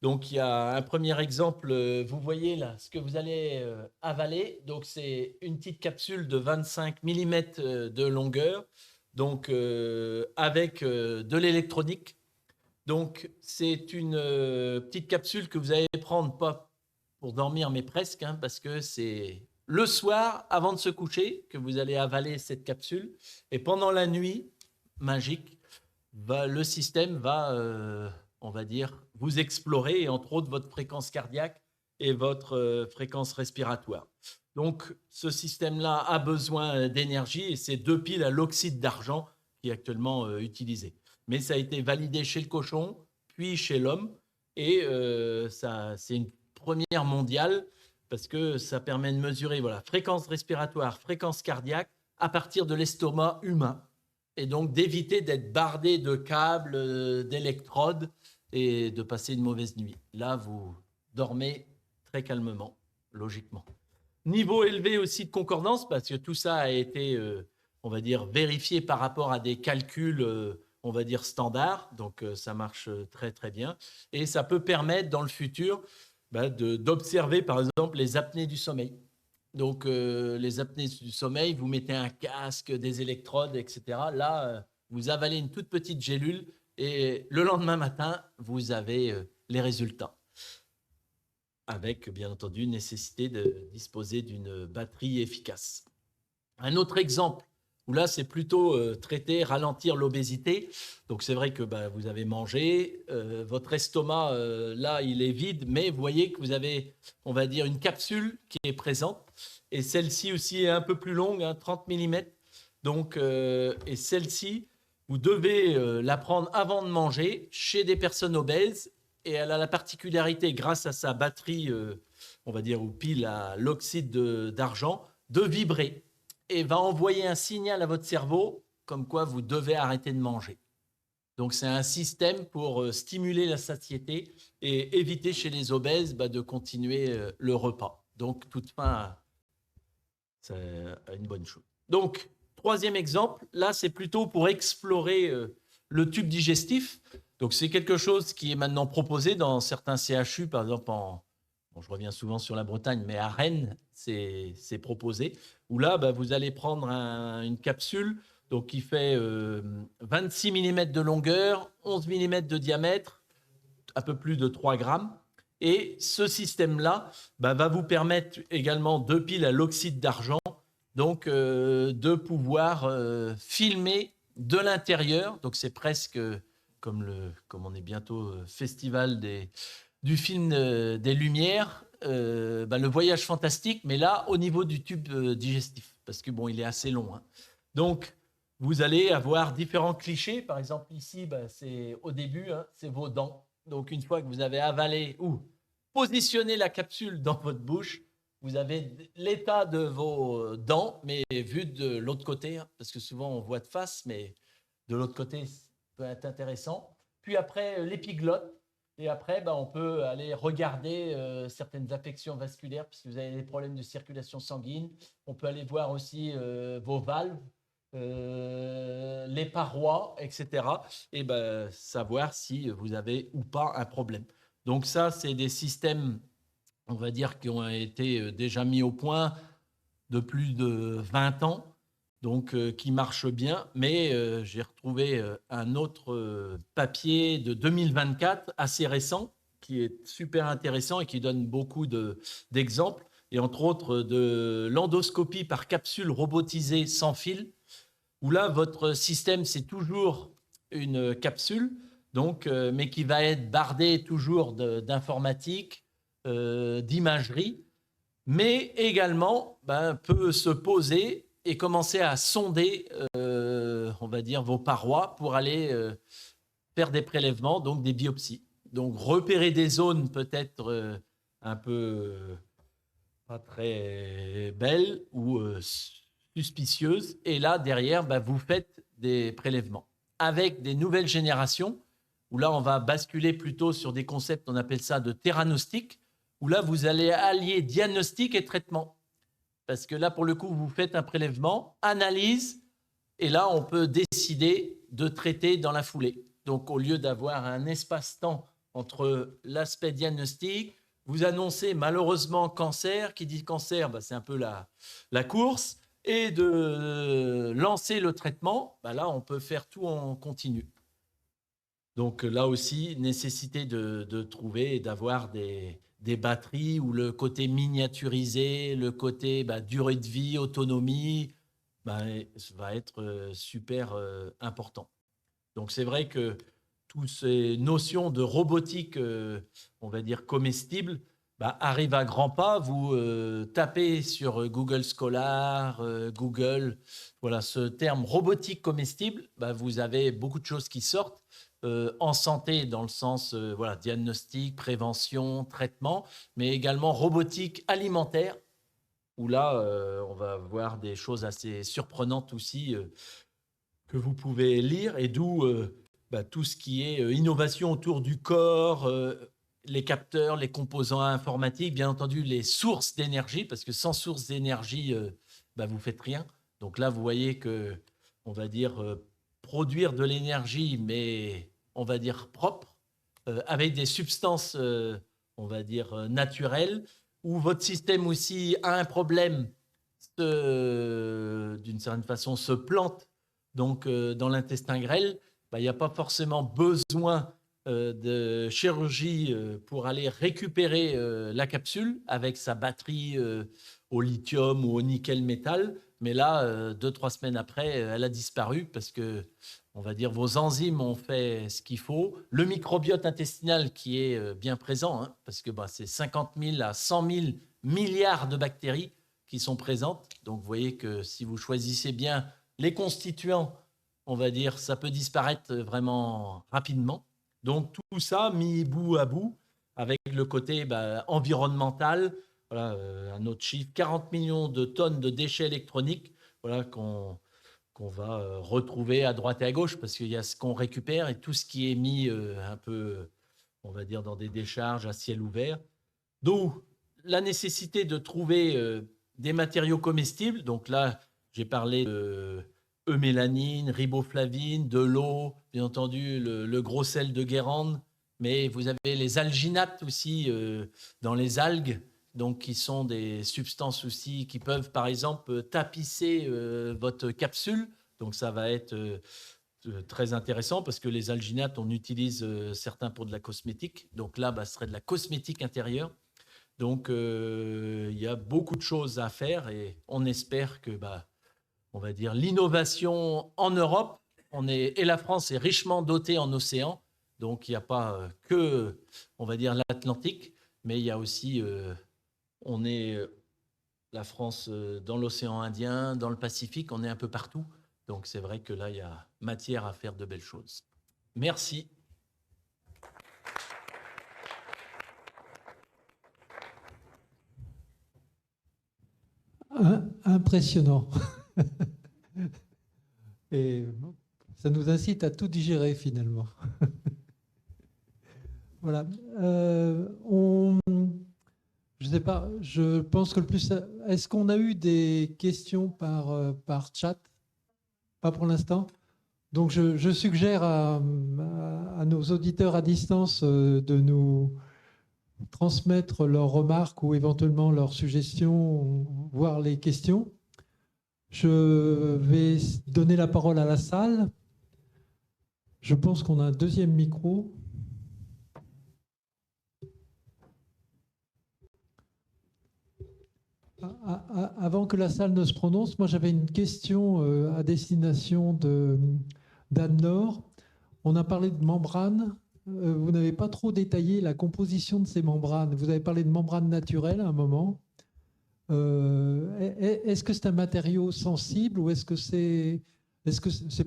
Donc il y a un premier exemple, vous voyez là ce que vous allez avaler. Donc c'est une petite capsule de 25 mm de longueur, donc avec de l'électronique. Donc c'est une petite capsule que vous allez prendre pas pour dormir mais presque, hein, parce que c'est le soir avant de se coucher que vous allez avaler cette capsule. Et pendant la nuit, magique, le système va on va dire, vous explorer, et entre autres votre fréquence cardiaque et votre fréquence respiratoire. Donc, ce système-là a besoin d'énergie et c'est 2 piles à l'oxyde d'argent qui est actuellement utilisé. Mais ça a été validé chez le cochon, puis chez l'homme, et c'est une première mondiale parce que ça permet de mesurer voilà, fréquence respiratoire, fréquence cardiaque à partir de l'estomac humain. Et donc d'éviter d'être bardé de câbles, d'électrodes et de passer une mauvaise nuit. Là, vous dormez très calmement, logiquement. Niveau élevé aussi de concordance, parce que tout ça a été, on va dire, vérifié par rapport à des calculs, on va dire, standards. Donc, ça marche très, très bien. Et ça peut permettre, dans le futur, d'observer, par exemple, les apnées du sommeil. Donc, les apnées du sommeil, vous mettez un casque, des électrodes, etc. Là, vous avalez une toute petite gélule et le lendemain matin, vous avez les résultats. Avec, bien entendu, nécessité de disposer d'une batterie efficace. Un autre exemple, où là, c'est plutôt traiter, ralentir l'obésité. Donc, c'est vrai que vous avez mangé, votre estomac, là, il est vide, mais vous voyez que vous avez, on va dire, une capsule qui est présente. Et celle-ci aussi est un peu plus longue, hein, 30 mm. Donc, et celle-ci, vous devez la prendre avant de manger chez des personnes obèses. Et elle a la particularité, grâce à sa batterie, on va dire, ou pile à l'oxyde d'argent, de vibrer. Et va envoyer un signal à votre cerveau comme quoi vous devez arrêter de manger. Donc, c'est un système pour stimuler la satiété et éviter chez les obèses de continuer le repas. Donc, toute fin C'est une bonne chose. Donc, troisième exemple, là, c'est plutôt pour explorer le tube digestif. Donc, c'est quelque chose qui est maintenant proposé dans certains CHU, par exemple, bon, je reviens souvent sur la Bretagne, mais à Rennes, c'est proposé, où là, vous allez prendre une capsule donc, qui fait 26 mm de longueur, 11 mm de diamètre, un peu plus de 3 grammes. Et ce système-là va vous permettre également, deux piles à l'oxyde d'argent, donc de pouvoir filmer de l'intérieur. Donc c'est presque comme on est bientôt festival du film des Lumières, le voyage fantastique, mais là au niveau du tube digestif, parce que bon, il est assez long. Hein. Donc vous allez avoir différents clichés. Par exemple ici, c'est au début, hein, c'est vos dents. Donc, une fois que vous avez avalé ou positionné la capsule dans votre bouche, vous avez l'état de vos dents, mais vu de l'autre côté, hein, parce que souvent on voit de face, mais de l'autre côté, ça peut être intéressant. Puis après, l'épiglotte. Et après, on peut aller regarder certaines affections vasculaires, puisque vous avez des problèmes de circulation sanguine. On peut aller voir aussi vos valves. Les parois, etc. Et savoir si vous avez ou pas un problème. Donc ça, c'est des systèmes, on va dire, qui ont été déjà mis au point de plus de 20 ans, donc qui marchent bien. Mais j'ai retrouvé un autre papier de 2024, assez récent, qui est super intéressant et qui donne beaucoup d'exemples, et entre autres de l'endoscopie par capsule robotisée sans fil, où là, votre système, c'est toujours une capsule, donc, mais qui va être bardée toujours d'informatique, d'imagerie, mais également peut se poser et commencer à sonder, on va dire, vos parois pour aller faire des prélèvements, donc des biopsies. Donc, repérer des zones peut-être un peu pas très belles ou suspicieuses. Et là, derrière, vous faites des prélèvements. Avec des nouvelles générations, où là, on va basculer plutôt sur des concepts, on appelle ça de theranostic, où là, vous allez allier diagnostic et traitement. Parce que là, pour le coup, vous faites un prélèvement, analyse, et là, on peut décider de traiter dans la foulée. Donc, au lieu d'avoir un espace-temps entre l'aspect diagnostic, vous annoncez malheureusement cancer. Qui dit cancer, c'est un peu la course. Et de lancer le traitement, là, on peut faire tout en continu. Donc là aussi, nécessité de trouver et d'avoir des batteries où le côté miniaturisé, le côté durée de vie, autonomie, va être super important. Donc c'est vrai que toutes ces notions de robotique, on va dire comestible, arrivent à grands pas. Vous tapez sur Google Scholar, Google, voilà, ce terme robotique comestible, vous avez beaucoup de choses qui sortent en santé dans le sens voilà, diagnostic, prévention, traitement, mais également robotique alimentaire, où là, on va voir des choses assez surprenantes aussi que vous pouvez lire, et d'où tout ce qui est innovation autour du corps, les capteurs, les composants informatiques, bien entendu les sources d'énergie, parce que sans source d'énergie, vous ne faites rien. Donc là, vous voyez que, on va dire, produire de l'énergie, mais on va dire propre, avec des substances, on va dire, naturelles, où votre système aussi a un problème, d'une certaine façon, se plante donc, dans l'intestin grêle, il n'y a pas forcément besoin de chirurgie pour aller récupérer la capsule avec sa batterie au lithium ou au nickel métal. Mais là, 2-3 semaines après, elle a disparu parce que, on va dire, vos enzymes ont fait ce qu'il faut. Le microbiote intestinal qui est bien présent, hein, parce que c'est 50 000 à 100 000 milliards de bactéries qui sont présentes. Donc, vous voyez que si vous choisissez bien les constituants, on va dire, ça peut disparaître vraiment rapidement. Donc, tout ça mis bout à bout avec le côté environnemental. Voilà, un autre chiffre, 40 millions de tonnes de déchets électroniques, voilà, qu'on va retrouver à droite et à gauche, parce qu'il y a ce qu'on récupère et tout ce qui est mis un peu, on va dire, dans des décharges à ciel ouvert. D'où la nécessité de trouver des matériaux comestibles. Donc là, j'ai parlé de eumélanine, riboflavine, de l'eau, bien entendu, le gros sel de Guérande. Mais vous avez les alginates aussi dans les algues, donc qui sont des substances aussi qui peuvent, par exemple, tapisser votre capsule. Donc ça va être très intéressant parce que les alginates, on utilise certains pour de la cosmétique. Donc là, ce serait de la cosmétique intérieure. Donc il y a beaucoup de choses à faire et on espère que, on va dire, l'innovation en Europe, et la France est richement dotée en océan. Donc, il n'y a pas que, on va dire, l'Atlantique, mais il y a aussi, on est la France dans l'océan Indien, dans le Pacifique, on est un peu partout. Donc, c'est vrai que là, il y a matière à faire de belles choses. Merci. Impressionnant. Et ça nous incite à tout digérer finalement. Voilà. Je sais pas, je pense que le plus... Est-ce qu'on a eu des questions par chat? Pas pour l'instant. Donc je suggère à nos auditeurs à distance de nous transmettre leurs remarques ou éventuellement leurs suggestions, voire les questions. Je vais donner la parole à la salle. Je pense qu'on a un deuxième micro. Avant que la salle ne se prononce, moi j'avais une question à destination d'Anne-Laure. On a parlé de membranes. Vous n'avez pas trop détaillé la composition de ces membranes. Vous avez parlé de membranes naturelles à un moment. Est-ce que c'est un matériau sensible ou est-ce que c'est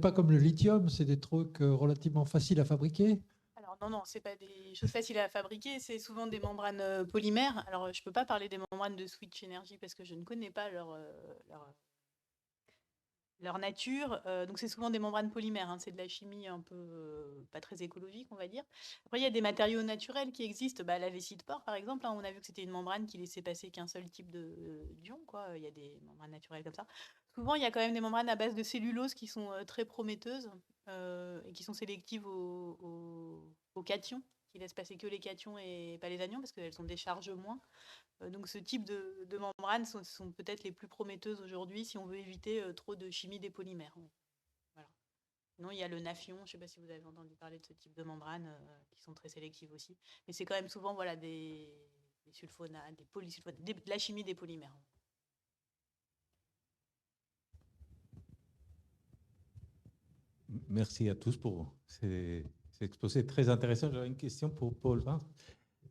pas comme le lithium, c'est des trucs relativement faciles à fabriquer? Alors non, c'est pas des choses faciles à fabriquer, c'est souvent des membranes polymères. Alors je peux pas parler des membranes de Switch Energy parce que je ne connais pas leur nature. Donc c'est souvent des membranes polymères, hein. C'est de la chimie un peu pas très écologique, on va dire. Après, il y a des matériaux naturels qui existent. La vessie de porc, par exemple, hein, on a vu que c'était une membrane qui laissait passer qu'un seul type d'ion, quoi. Il y a des membranes naturelles comme ça. Souvent, il y a quand même des membranes à base de cellulose qui sont très prometteuses et qui sont sélectives aux cations, qui laissent passer que les cations et pas les anions parce qu'elles ont des charges moins. Donc ce type de membranes sont peut-être les plus prometteuses aujourd'hui si on veut éviter trop de chimie des polymères. Voilà. Sinon, il y a le Nafion, je ne sais pas si vous avez entendu parler de ce type de membranes qui sont très sélectives aussi. Mais c'est quand même souvent des sulfonates, des polysulfonates, de la chimie des polymères. Merci à tous pour ces exposés très intéressants. J'avais une question pour Paul Vince.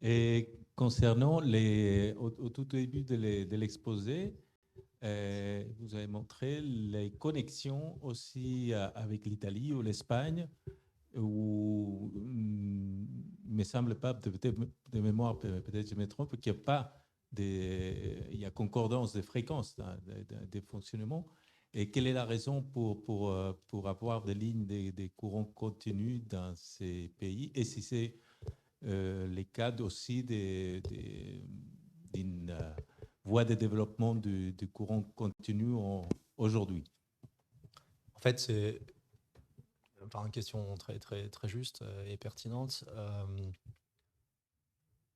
Et concernant au tout début de l'exposé, vous avez montré les connexions aussi avec l'Italie ou l'Espagne, où il me semble pas, de mémoire, peut-être je me trompe, qu'il n'y a pas il y a concordance des fréquences des fonctionnements. Et quelle est la raison pour avoir des lignes, des courants continus dans ces pays? Et si c'est les cas aussi d'une voie de développement du courant continu aujourd'hui? En fait, c'est une question très, très, très juste et pertinente.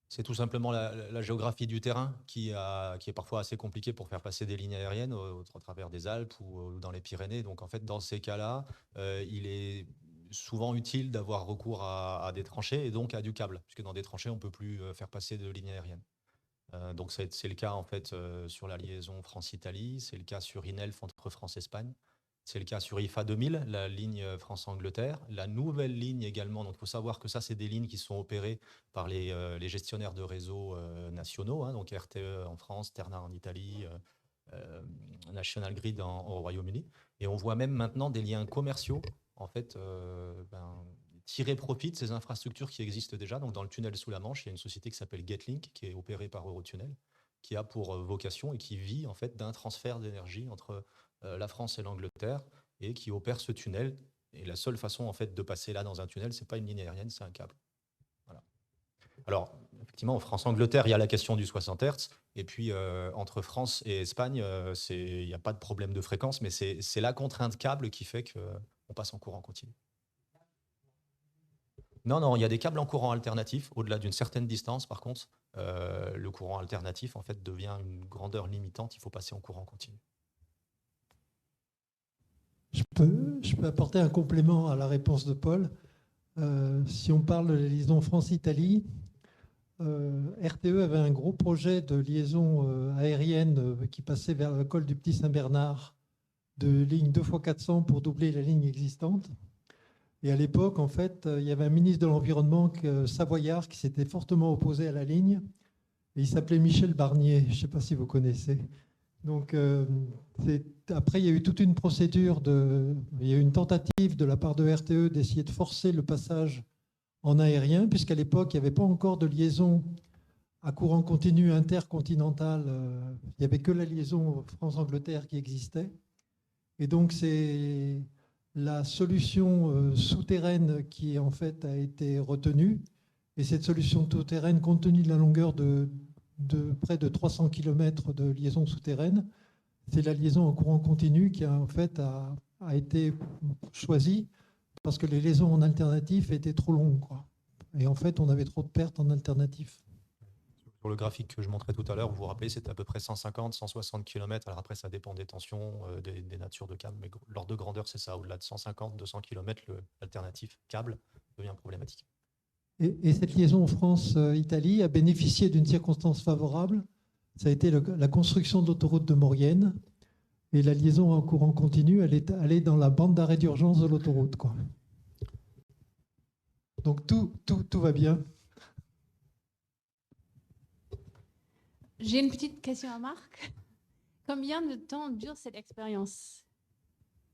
C'est tout simplement la géographie du terrain qui est parfois assez compliquée pour faire passer des lignes aériennes au travers des Alpes ou dans les Pyrénées. Donc, en fait, dans ces cas-là, il est souvent utile d'avoir recours à des tranchées et donc à du câble, puisque dans des tranchées, on ne peut plus faire passer de lignes aériennes. Donc, c'est le cas, en fait, sur la liaison France-Italie, c'est le cas sur INELF entre France et Espagne. C'est le cas sur IFA 2000, la ligne France-Angleterre. La nouvelle ligne également, donc il faut savoir que ça, c'est des lignes qui sont opérées par les gestionnaires de réseaux nationaux, hein, donc RTE en France, Terna en Italie, National Grid au Royaume-Uni. Et on voit même maintenant des liens commerciaux, en fait, tirer profit de ces infrastructures qui existent déjà. Donc dans le tunnel sous la Manche, il y a une société qui s'appelle Getlink, qui est opérée par Eurotunnel, qui a pour vocation et qui vit en fait d'un transfert d'énergie entre la France et l'Angleterre, et qui opère ce tunnel. Et la seule façon en fait de passer là dans un tunnel, c'est pas une ligne aérienne, c'est un câble. Voilà. Alors Effectivement, en France-Angleterre, il y a la question du 60 Hz. Et puis, entre France et Espagne, il n'y a pas de problème de fréquence, mais c'est la contrainte câble qui fait qu'on passe en courant continu. Non, non, il y a des câbles en courant alternatif. Au-delà d'une certaine distance, par contre, le courant alternatif en fait, devient une grandeur limitante. Il faut passer en courant continu. Je peux apporter un complément à la réponse de Paul. Si on parle de la liaison France-Italie, RTE avait un gros projet de liaison aérienne qui passait vers le col du Petit Saint-Bernard, de ligne 2x400 pour doubler la ligne existante. Et à l'époque, en fait, il y avait un ministre de l'Environnement savoyard qui s'était fortement opposé à la ligne. Et il s'appelait Michel Barnier. Je ne sais pas si vous connaissez. Donc, après, il y a eu toute une procédure, il y a eu une tentative de la part de RTE d'essayer de forcer le passage en aérien, puisqu'à l'époque, il n'y avait pas encore de liaison à courant continu intercontinental. Il n'y avait que la liaison France-Angleterre qui existait. Et donc, c'est la solution souterraine qui, en fait, a été retenue. Et cette solution souterraine, compte tenu de la longueur de près de 300 km de liaison souterraine, c'est la liaison en courant continu qui en fait a été choisie parce que les liaisons en alternatif étaient trop longues, quoi. Et en fait, on avait trop de pertes en alternatif. Sur le graphique que je montrais tout à l'heure, vous vous rappelez, c'était à peu près 150, 160 km. Alors après, ça dépend des tensions, des natures de câbles, mais l'ordre de grandeur, c'est ça. Au-delà de 150, 200 km, l'alternatif câble devient problématique. Et cette liaison France-Italie a bénéficié d'une circonstance favorable. Ça a été la construction de l'autoroute de Maurienne. Et la liaison en courant continu, elle est dans la bande d'arrêt d'urgence de l'autoroute, quoi. Donc tout va bien. J'ai une petite question à Marc. Combien de temps dure cette expérience?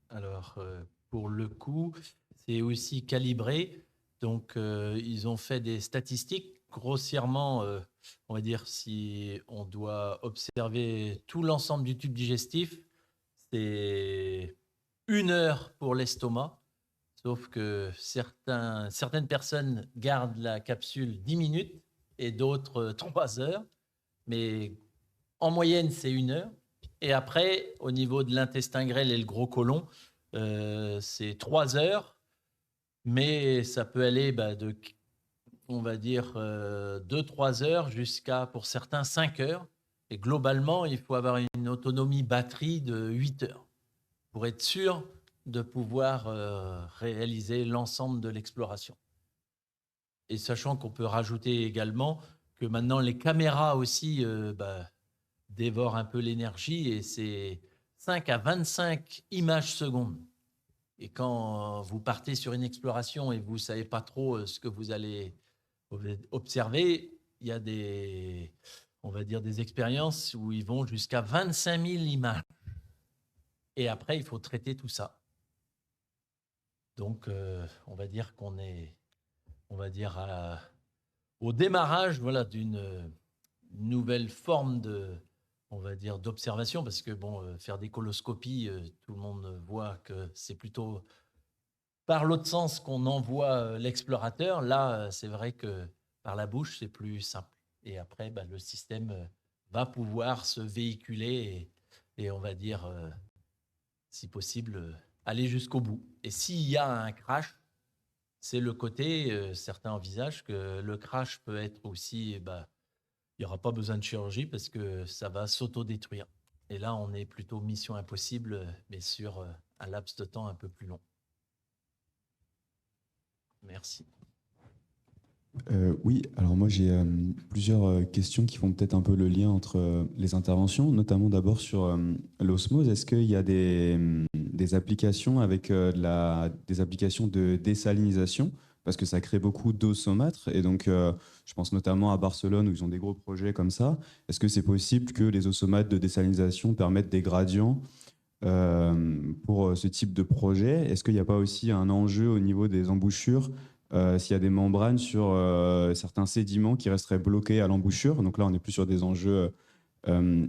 Alors, pour le coup, c'est aussi calibré. Donc, ils ont fait des statistiques. Grossièrement, on va dire, si on doit observer tout l'ensemble du tube digestif, c'est 1 heure pour l'estomac. Sauf que certaines personnes gardent la capsule 10 minutes et d'autres 3 heures. Mais en moyenne, c'est 1 heure. Et après, au niveau de l'intestin grêle et le gros côlon, c'est 3 heures. Mais ça peut aller de, on va dire, 2-3 heures jusqu'à, pour certains, 5 heures. Et globalement, il faut avoir une autonomie batterie de 8 heures pour être sûr de pouvoir réaliser l'ensemble de l'exploration. Et sachant qu'on peut rajouter également que maintenant les caméras aussi dévorent un peu l'énergie et c'est 5 à 25 images secondes. Et quand vous partez sur une exploration et vous ne savez pas trop ce que vous allez observer, il y a on va dire des expériences où ils vont jusqu'à 25 000 images. Et après, il faut traiter tout ça. Donc, on va dire qu'on est, on va dire, au démarrage, voilà, d'une nouvelle forme on va dire, d'observation, parce que bon, faire des coloscopies, tout le monde voit que c'est plutôt par l'autre sens qu'on envoie l'explorateur. Là, c'est vrai que par la bouche, c'est plus simple. Et après, le système va pouvoir se véhiculer et on va dire, si possible, aller jusqu'au bout. Et s'il y a un crash, c'est le côté, certains envisagent que le crash peut être aussi, il n'y aura pas besoin de chirurgie parce que ça va s'autodétruire. Et là, on est plutôt mission impossible, mais sur un laps de temps un peu plus long. Merci. Oui, alors moi j'ai plusieurs questions qui font peut-être un peu le lien entre les interventions, notamment d'abord sur l'osmose. Est-ce qu'il y a des applications avec des applications de désalinisation? Parce que ça crée beaucoup d'eau saumâtre et donc je pense notamment à Barcelone où ils ont des gros projets comme ça. Est-ce que c'est possible que les eaux saumâtres de désalinisation permettent des gradients pour ce type de projet? Est-ce qu'il n'y a pas aussi un enjeu au niveau des embouchures s'il y a des membranes sur certains sédiments qui resteraient bloqués à l'embouchure? Donc là, on n'est plus sur des enjeux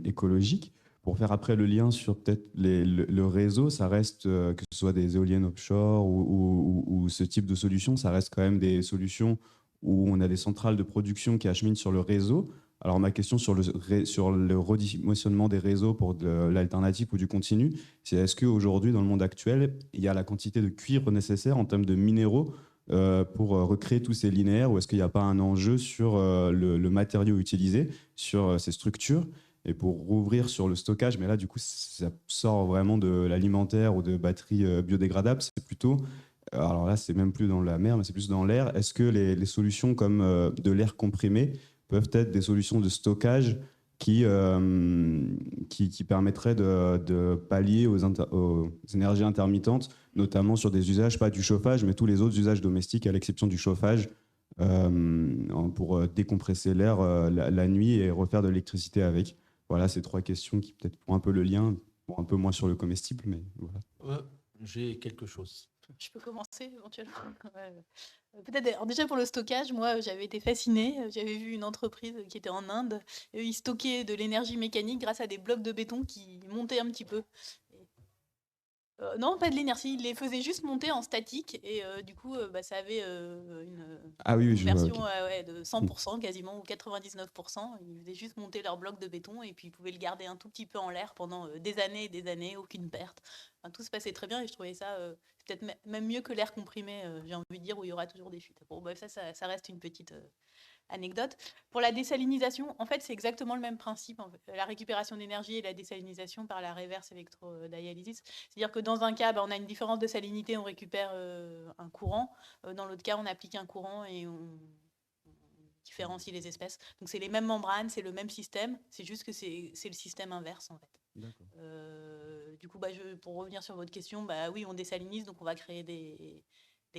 écologiques. Pour faire après le lien sur peut-être le réseau, ça reste, que ce soit des éoliennes offshore ou ce type de solution, ça reste quand même des solutions où on a des centrales de production qui acheminent sur le réseau. Alors ma question sur le redimensionnement des réseaux pour de l'alternative ou du continu, c'est est-ce qu'aujourd'hui, dans le monde actuel, il y a la quantité de cuivre nécessaire en termes de minéraux pour recréer tous ces linéaires, ou est-ce qu'il n'y a pas un enjeu sur le matériau utilisé, sur ces structures? Et pour rouvrir sur le stockage, mais là, du coup, ça sort vraiment de l'alimentaire ou de batteries biodégradables, c'est plutôt... Alors là, c'est même plus dans la mer, mais c'est plus dans l'air. Est-ce que les solutions comme de l'air comprimé peuvent être des solutions de stockage qui permettraient de pallier aux énergies intermittentes, notamment sur des usages, pas du chauffage, mais tous les autres usages domestiques, à l'exception du chauffage, pour décompresser l'air la nuit et refaire de l'électricité avec. Voilà, ces 3 questions qui peut-être font un peu le lien, bon, un peu moins sur le comestible, mais voilà. J'ai quelque chose. Je peux commencer éventuellement. Ouais. Peut-être, alors déjà pour le stockage, moi j'avais été fascinée. J'avais vu une entreprise qui était en Inde. Et ils stockaient de l'énergie mécanique grâce à des blocs de béton qui montaient un petit peu. Non, pas de l'énergie, ils les faisaient juste monter en statique et du coup, ça avait une Je vois, version ok. de 100% quasiment ou 99%. Ils faisaient juste monter leur bloc de béton et puis ils pouvaient le garder un tout petit peu en l'air pendant des années et des années, aucune perte. Enfin, tout se passait très bien et je trouvais ça peut-être même mieux que l'air comprimé, j'ai envie de dire, où il y aura toujours des fuites. Bon, bref, ça reste une petite anecdote. Pour la désalinisation, en fait, c'est exactement le même principe. En fait. La récupération d'énergie et la désalinisation par la reverse électrodialysis. C'est-à-dire que dans un cas, on a une différence de salinité, on récupère un courant. Dans l'autre cas, on applique un courant et on différencie les espèces. Donc, c'est les mêmes membranes, c'est le même système. C'est juste que c'est le système inverse, en fait. Du coup, pour revenir sur votre question, oui, on désalinise, donc on va créer des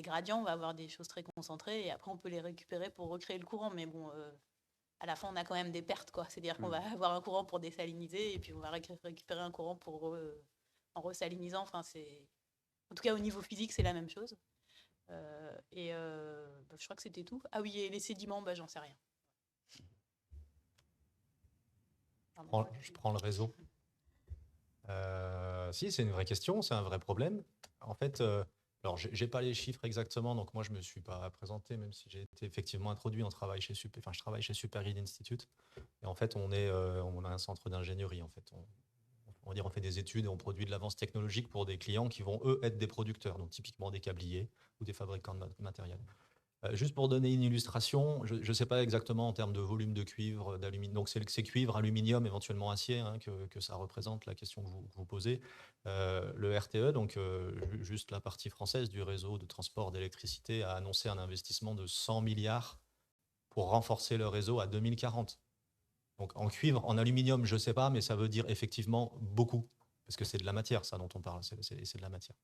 gradients, on va avoir des choses très concentrées et après on peut les récupérer pour recréer le courant. Mais bon, à la fin, on a quand même des pertes, quoi. C'est-à-dire qu'on va avoir un courant pour désaliniser et puis on va récupérer un courant en resalinisant. Enfin, en tout cas, au niveau physique, c'est la même chose. Je crois que c'était tout. Ah oui, et les sédiments, j'en sais rien. Je prends le réseau. Si, c'est une vraie question, c'est un vrai problème. En fait, alors j'ai pas les chiffres exactement, donc moi je me suis pas présenté, même si j'ai été effectivement introduit. Je travaille chez Supergrid Institute. Et en fait, on a un centre d'ingénierie. En fait, on fait des études et on produit de l'avance technologique pour des clients qui vont eux être des producteurs, donc typiquement des câbliers ou des fabricants de matériel. Juste pour donner une illustration, je ne sais pas exactement en termes de volume de cuivre, d'aluminium. Donc, c'est cuivre, aluminium, éventuellement acier, que ça représente, la question que vous posez. Le RTE, donc juste la partie française du réseau de transport d'électricité, a annoncé un investissement de 100 milliards pour renforcer le réseau à 2040. Donc, en cuivre, en aluminium, je ne sais pas, mais ça veut dire effectivement beaucoup. Parce que c'est de la matière, ça dont on parle, c'est de la matière.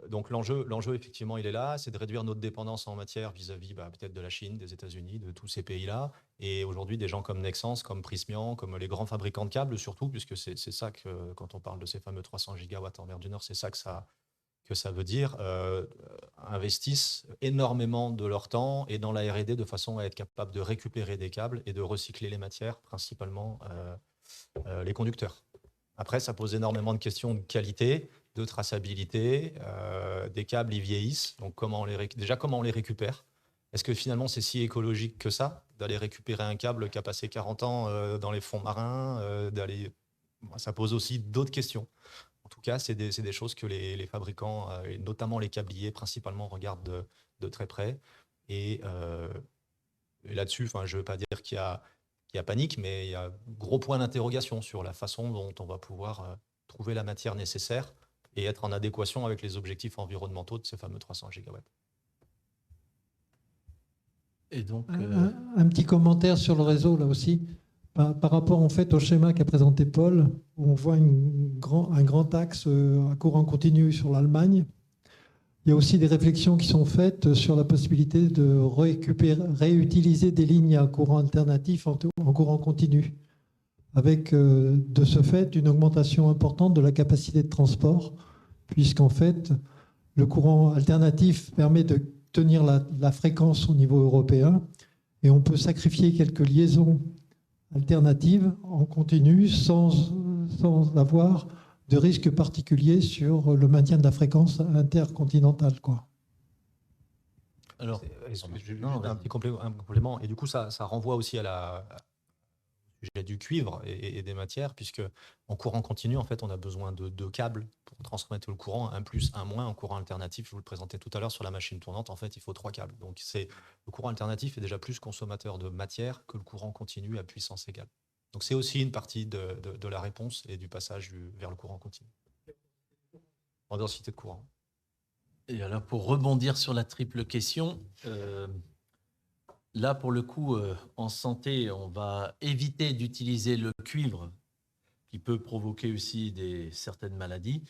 Donc l'enjeu, effectivement, il est là, c'est de réduire notre dépendance en matière vis-à-vis peut-être de la Chine, des États-Unis, de tous ces pays-là. Et aujourd'hui, des gens comme Nexans, comme Prysmian, comme les grands fabricants de câbles, surtout, puisque c'est ça que, quand on parle de ces fameux 300 gigawatts en mer du Nord, c'est ça que ça veut dire, investissent énormément de leur temps et dans la R&D de façon à être capable de récupérer des câbles et de recycler les matières, principalement les conducteurs. Après, ça pose énormément de questions de qualité, de traçabilité. Des câbles, ils vieillissent. Donc, comment on les récupère? Est-ce que finalement, c'est si écologique que ça, d'aller récupérer un câble qui a passé 40 ans dans les fonds marins ça pose aussi d'autres questions. En tout cas, c'est des choses que les fabricants, et notamment les câbliers, principalement, regardent de très près. Et là-dessus, je ne veux pas dire qu'il y a panique, mais il y a gros point d'interrogation sur la façon dont on va pouvoir trouver la matière nécessaire et être en adéquation avec les objectifs environnementaux de ces fameux 300 gigawatts. Et donc, un petit commentaire sur le réseau, là aussi. Par rapport en fait, au schéma qu'a présenté Paul, où on voit un grand axe à courant continu sur l'Allemagne. Il y a aussi des réflexions qui sont faites sur la possibilité de réutiliser des lignes à courant alternatif en courant continu, avec de ce fait une augmentation importante de la capacité de transport, puisqu'en fait, le courant alternatif permet de tenir la fréquence au niveau européen et on peut sacrifier quelques liaisons alternatives en continu sans avoir de risque particulier sur le maintien de la fréquence intercontinentale, quoi. Alors, un petit complément. Et du coup, ça renvoie aussi au sujet du cuivre et des matières, puisque en courant continu, en fait, on a besoin de 2 câbles pour transmettre le courant, un plus, un moins. En courant alternatif, je vous le présentais tout à l'heure sur la machine tournante, en fait, il faut 3 câbles. Donc, le courant alternatif est déjà plus consommateur de matière que le courant continu à puissance égale. Donc, c'est aussi une partie de la réponse et du passage vers le courant continu. En densité de courant. Et alors, pour rebondir sur la triple question, là, pour le coup, en santé, on va éviter d'utiliser le cuivre qui peut provoquer aussi certaines maladies.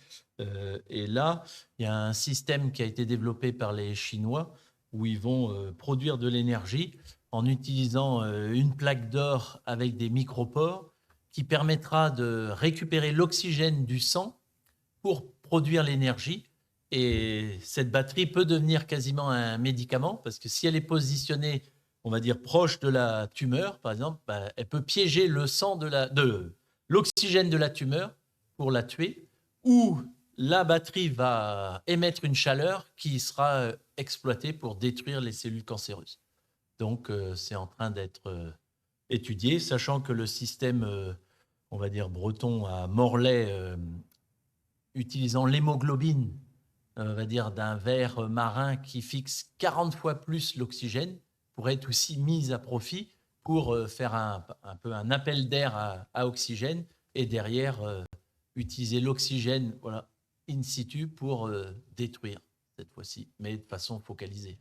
Et là, il y a un système qui a été développé par les Chinois où ils vont produire de l'énergie en utilisant une plaque d'or avec des micropores qui permettra de récupérer l'oxygène du sang pour produire l'énergie. Et cette batterie peut devenir quasiment un médicament parce que si elle est positionnée, on va dire, proche de la tumeur, par exemple, elle peut piéger le sang de l'oxygène de la tumeur pour la tuer, ou la batterie va émettre une chaleur qui sera exploitée pour détruire les cellules cancéreuses. Donc, c'est en train d'être étudié, sachant que le système, on va dire, breton à Morlaix, utilisant l'hémoglobine, on va dire, d'un ver marin qui fixe 40 fois plus l'oxygène, pourrait être aussi mise à profit pour faire un peu un appel d'air à oxygène et derrière utiliser l'oxygène in situ pour détruire cette fois-ci, mais de façon focalisée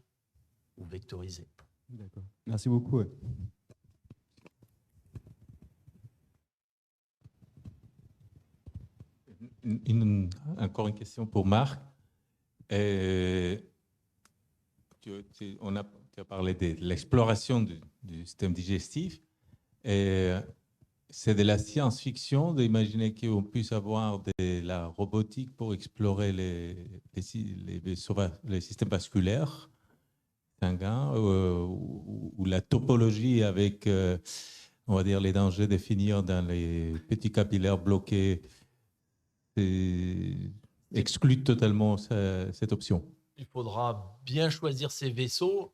ou vectorisée. D'accord. Merci beaucoup. Ouais. Encore une question pour Marc. Tu as parlé de l'exploration du système digestif. C'est de la science-fiction d'imaginer qu'on puisse avoir de la robotique pour explorer les systèmes vasculaires sanguins ou la topologie avec, on va dire, les dangers de finir dans les petits capillaires bloqués exclut totalement cette option. Il faudra bien choisir ces vaisseaux.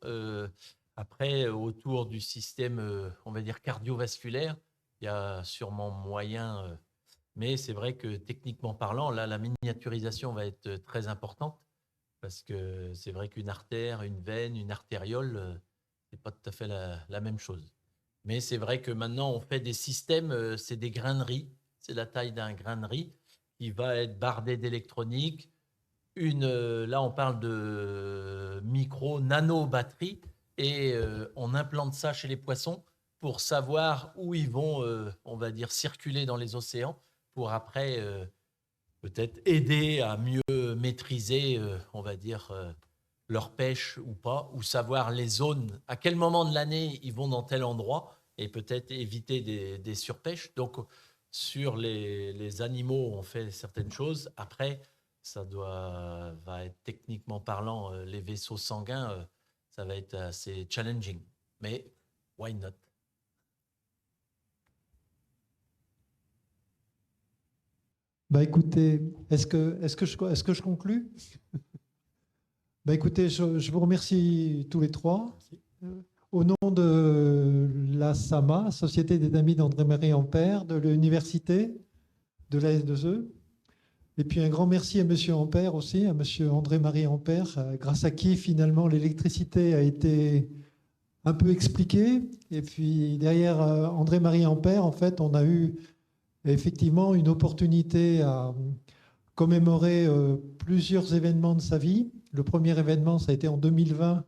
Après, autour du système, on va dire, cardiovasculaire, il y a sûrement moyen. Mais c'est vrai que techniquement parlant, là, la miniaturisation va être très importante parce que c'est vrai qu'une artère, une veine, une artériole, c'est pas tout à fait la même chose. Mais c'est vrai que maintenant, on fait des systèmes, c'est des grains de riz, c'est la taille d'un grain de riz qui va être bardé d'électronique. Là, on parle de micro-nano-batteries et on implante ça chez les poissons pour savoir où ils vont, on va dire, circuler dans les océans pour après peut-être aider à mieux maîtriser, on va dire, leur pêche ou pas, ou savoir les zones, à quel moment de l'année ils vont dans tel endroit et peut-être éviter des surpêches. Donc, sur les animaux, on fait certaines choses. Après, ça va être techniquement parlant, les vaisseaux sanguins, ça va être assez challenging. Mais why not? Écoutez, est-ce que je conclus? Écoutez, je vous remercie tous les trois. Au nom de la SAMA, Société des Amis d'André-Marie Ampère, de l'université, de la S2E, et puis un grand merci à M. Ampère aussi, à M. André-Marie Ampère, grâce à qui finalement l'électricité a été un peu expliquée. Et puis derrière André-Marie Ampère, en fait, on a eu effectivement une opportunité à commémorer plusieurs événements de sa vie. Le premier événement, ça a été en 2020,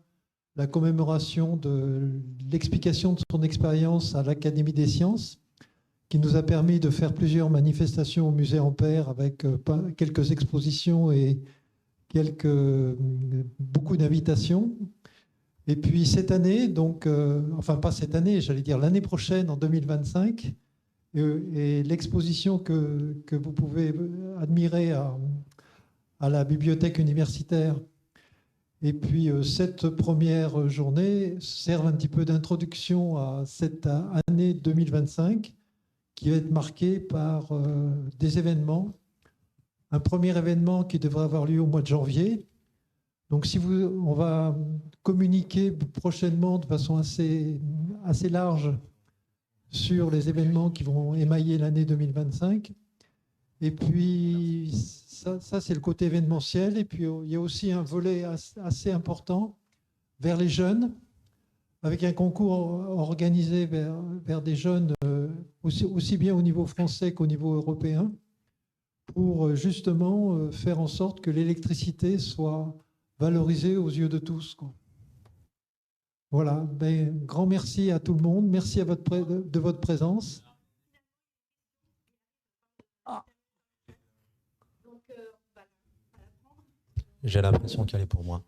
la commémoration de l'explication de son expérience à l'Académie des sciences, qui nous a permis de faire plusieurs manifestations au musée Ampère avec quelques expositions et beaucoup d'invitations. Et puis cette année, donc, enfin pas cette année, j'allais dire l'année prochaine, en 2025, et l'exposition que vous pouvez admirer à la bibliothèque universitaire. Et puis cette première journée sert un petit peu d'introduction à cette année 2025 qui va être marquée par des événements. Un premier événement qui devrait avoir lieu au mois de janvier, Donc, on va communiquer prochainement de façon assez large sur les événements qui vont émailler l'année 2025. Et puis, ça c'est le côté événementiel. Et puis, il y a aussi un volet assez important vers les jeunes, avec un concours organisé vers des jeunes, aussi bien au niveau français qu'au niveau européen, pour justement faire en sorte que l'électricité soit valorisée aux yeux de tous, quoi. Voilà, grand merci à tout le monde. Merci de votre présence. J'ai l'impression qu'elle est pour moi.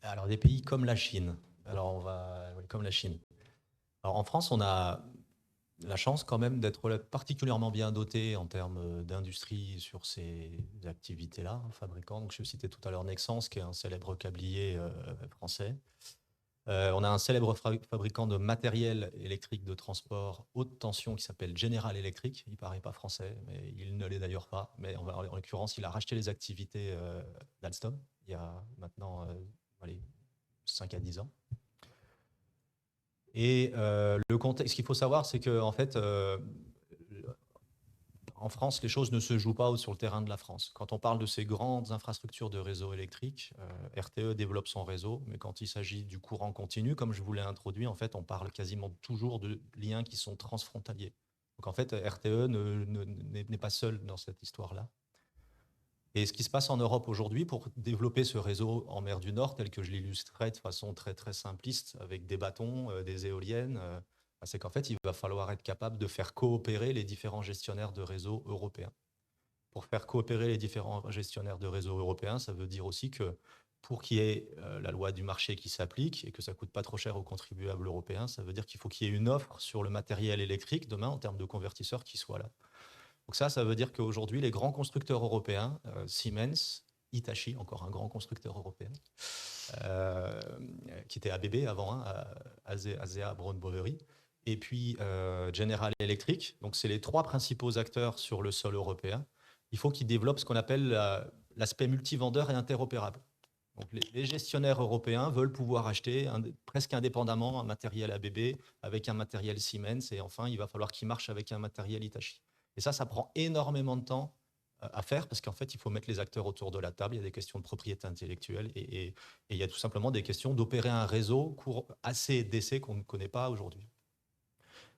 Alors, des pays comme la Chine. Comme la Chine. Alors, en France, on a la chance quand même d'être particulièrement bien doté en termes d'industrie sur ces activités-là, fabricants. Donc, je citais tout à l'heure Nexans, qui est un célèbre câblier français. On a un célèbre fabricant de matériel électrique de transport haute tension qui s'appelle General Electric. Il ne paraît pas français, mais il ne l'est d'ailleurs pas. Mais en l'occurrence, il a racheté les activités d'Alstom il y a maintenant 5 à 10 ans. Et le contexte, ce qu'il faut savoir, c'est qu'en fait, en France, les choses ne se jouent pas sur le terrain de la France. Quand on parle de ces grandes infrastructures de réseau électrique, RTE développe son réseau, mais quand il s'agit du courant continu, comme je vous l'ai introduit, en fait, on parle quasiment toujours de liens qui sont transfrontaliers. Donc en fait, RTE n'est pas seul dans cette histoire-là. Et ce qui se passe en Europe aujourd'hui pour développer ce réseau en mer du Nord, tel que je l'illustrais de façon très, très simpliste, avec des bâtons, des éoliennes, c'est qu'en fait, il va falloir être capable de faire coopérer les différents gestionnaires de réseaux européens. Pour faire coopérer les différents gestionnaires de réseaux européens, ça veut dire aussi que pour qu'il y ait la loi du marché qui s'applique et que ça ne coûte pas trop cher aux contribuables européens, ça veut dire qu'il faut qu'il y ait une offre sur le matériel électrique demain en termes de convertisseurs qui soit là. Donc ça veut dire qu'aujourd'hui, les grands constructeurs européens, Siemens, Hitachi, encore un grand constructeur européen, qui était ABB avant, ASEA Brown Boveri, et puis General Electric. Donc c'est les 3 principaux acteurs sur le sol européen. Il faut qu'ils développent ce qu'on appelle l'aspect multivendeur et interopérable. Donc les gestionnaires européens veulent pouvoir acheter presque indépendamment un matériel ABB avec un matériel Siemens, et enfin, il va falloir qu'ils marchent avec un matériel Hitachi. Et ça prend énormément de temps à faire parce qu'en fait, il faut mettre les acteurs autour de la table. Il y a des questions de propriété intellectuelle et il y a tout simplement des questions d'opérer un réseau AC DC qu'on ne connaît pas aujourd'hui.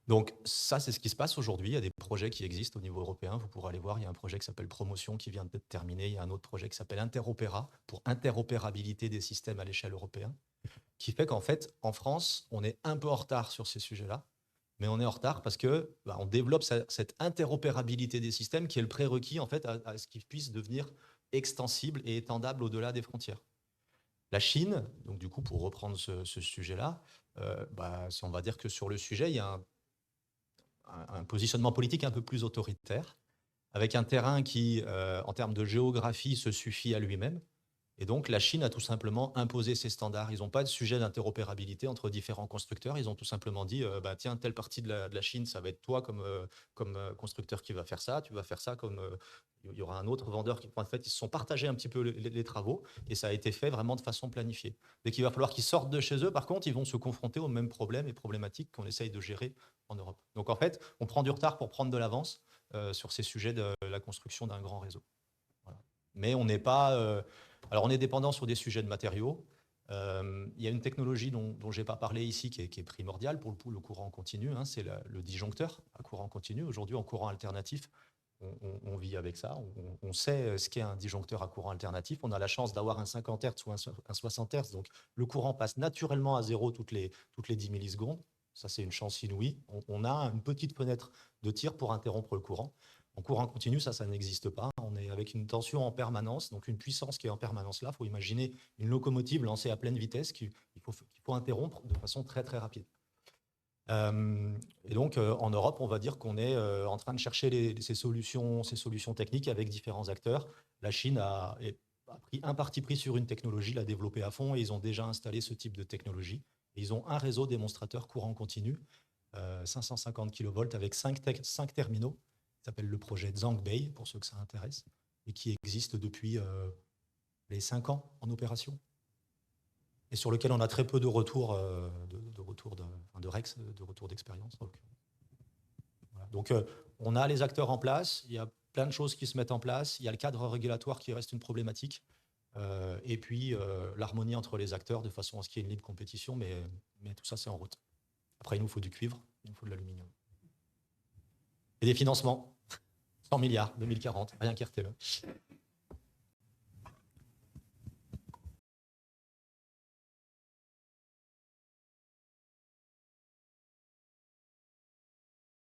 Donc ça, c'est ce qui se passe aujourd'hui. Il y a des projets qui existent au niveau européen. Vous pourrez aller voir, il y a un projet qui s'appelle Promotion qui vient d'être terminé. Il y a un autre projet qui s'appelle Interopéra pour interopérabilité des systèmes à l'échelle européenne, qui fait qu'en fait, en France, on est un peu en retard sur ces sujets-là. Mais on est en retard parce que on développe cette interopérabilité des systèmes qui est le prérequis en fait à ce qu'ils puissent devenir extensibles et étendables au-delà des frontières. La Chine, donc du coup pour reprendre ce sujet-là, on va dire que sur le sujet il y a un positionnement politique un peu plus autoritaire, avec un terrain qui, en termes de géographie, se suffit à lui-même. Et donc, la Chine a tout simplement imposé ses standards. Ils n'ont pas de sujet d'interopérabilité entre différents constructeurs. Ils ont tout simplement dit, tiens, telle partie de la Chine, ça va être toi comme constructeur qui va faire ça. Tu vas faire ça comme... il y aura un autre vendeur qui... En fait, ils se sont partagés un petit peu les travaux et ça a été fait vraiment de façon planifiée. Dès qu'il va falloir qu'ils sortent de chez eux, par contre, ils vont se confronter aux mêmes problèmes et problématiques qu'on essaye de gérer en Europe. Donc, en fait, on prend du retard pour prendre de l'avance sur ces sujets de la construction d'un grand réseau. Voilà. Mais on n'est pas... alors, on est dépendant sur des sujets de matériaux. Il y a une technologie dont je n'ai pas parlé ici qui est primordiale pour le courant continu, c'est le disjoncteur à courant continu. Aujourd'hui, en courant alternatif, on vit avec ça. On sait ce qu'est un disjoncteur à courant alternatif. On a la chance d'avoir un 50 Hz ou un 60 Hz. Donc, le courant passe naturellement à zéro toutes les 10 millisecondes. Ça, c'est une chance inouïe. On a une petite fenêtre de tir pour interrompre le courant. En courant continu, ça n'existe pas. On est avec une tension en permanence, donc une puissance qui est en permanence là. Il faut imaginer une locomotive lancée à pleine vitesse qu'il faut interrompre de façon très, très rapide. Et donc, en Europe, on va dire qu'on est en train de chercher ces solutions techniques avec différents acteurs. La Chine a pris un parti pris sur une technologie, l'a développée à fond et ils ont déjà installé ce type de technologie. Et ils ont un réseau démonstrateur courant continu, 550 kV avec 5 terminaux. Ça s'appelle le projet Zhangbei, pour ceux que ça intéresse. et qui existe depuis les 5 ans en opération, et sur lequel on a très peu de retours de REX, de retours d'expérience. Donc, on a les acteurs en place, il y a plein de choses qui se mettent en place, il y a le cadre régulatoire qui reste une problématique, et puis l'harmonie entre les acteurs de façon à ce qu'il y ait une libre compétition, mais tout ça, c'est en route. Après, il nous faut du cuivre, il nous faut de l'aluminium. Et des financements, 100 milliards, 2040, rien qu'RTE.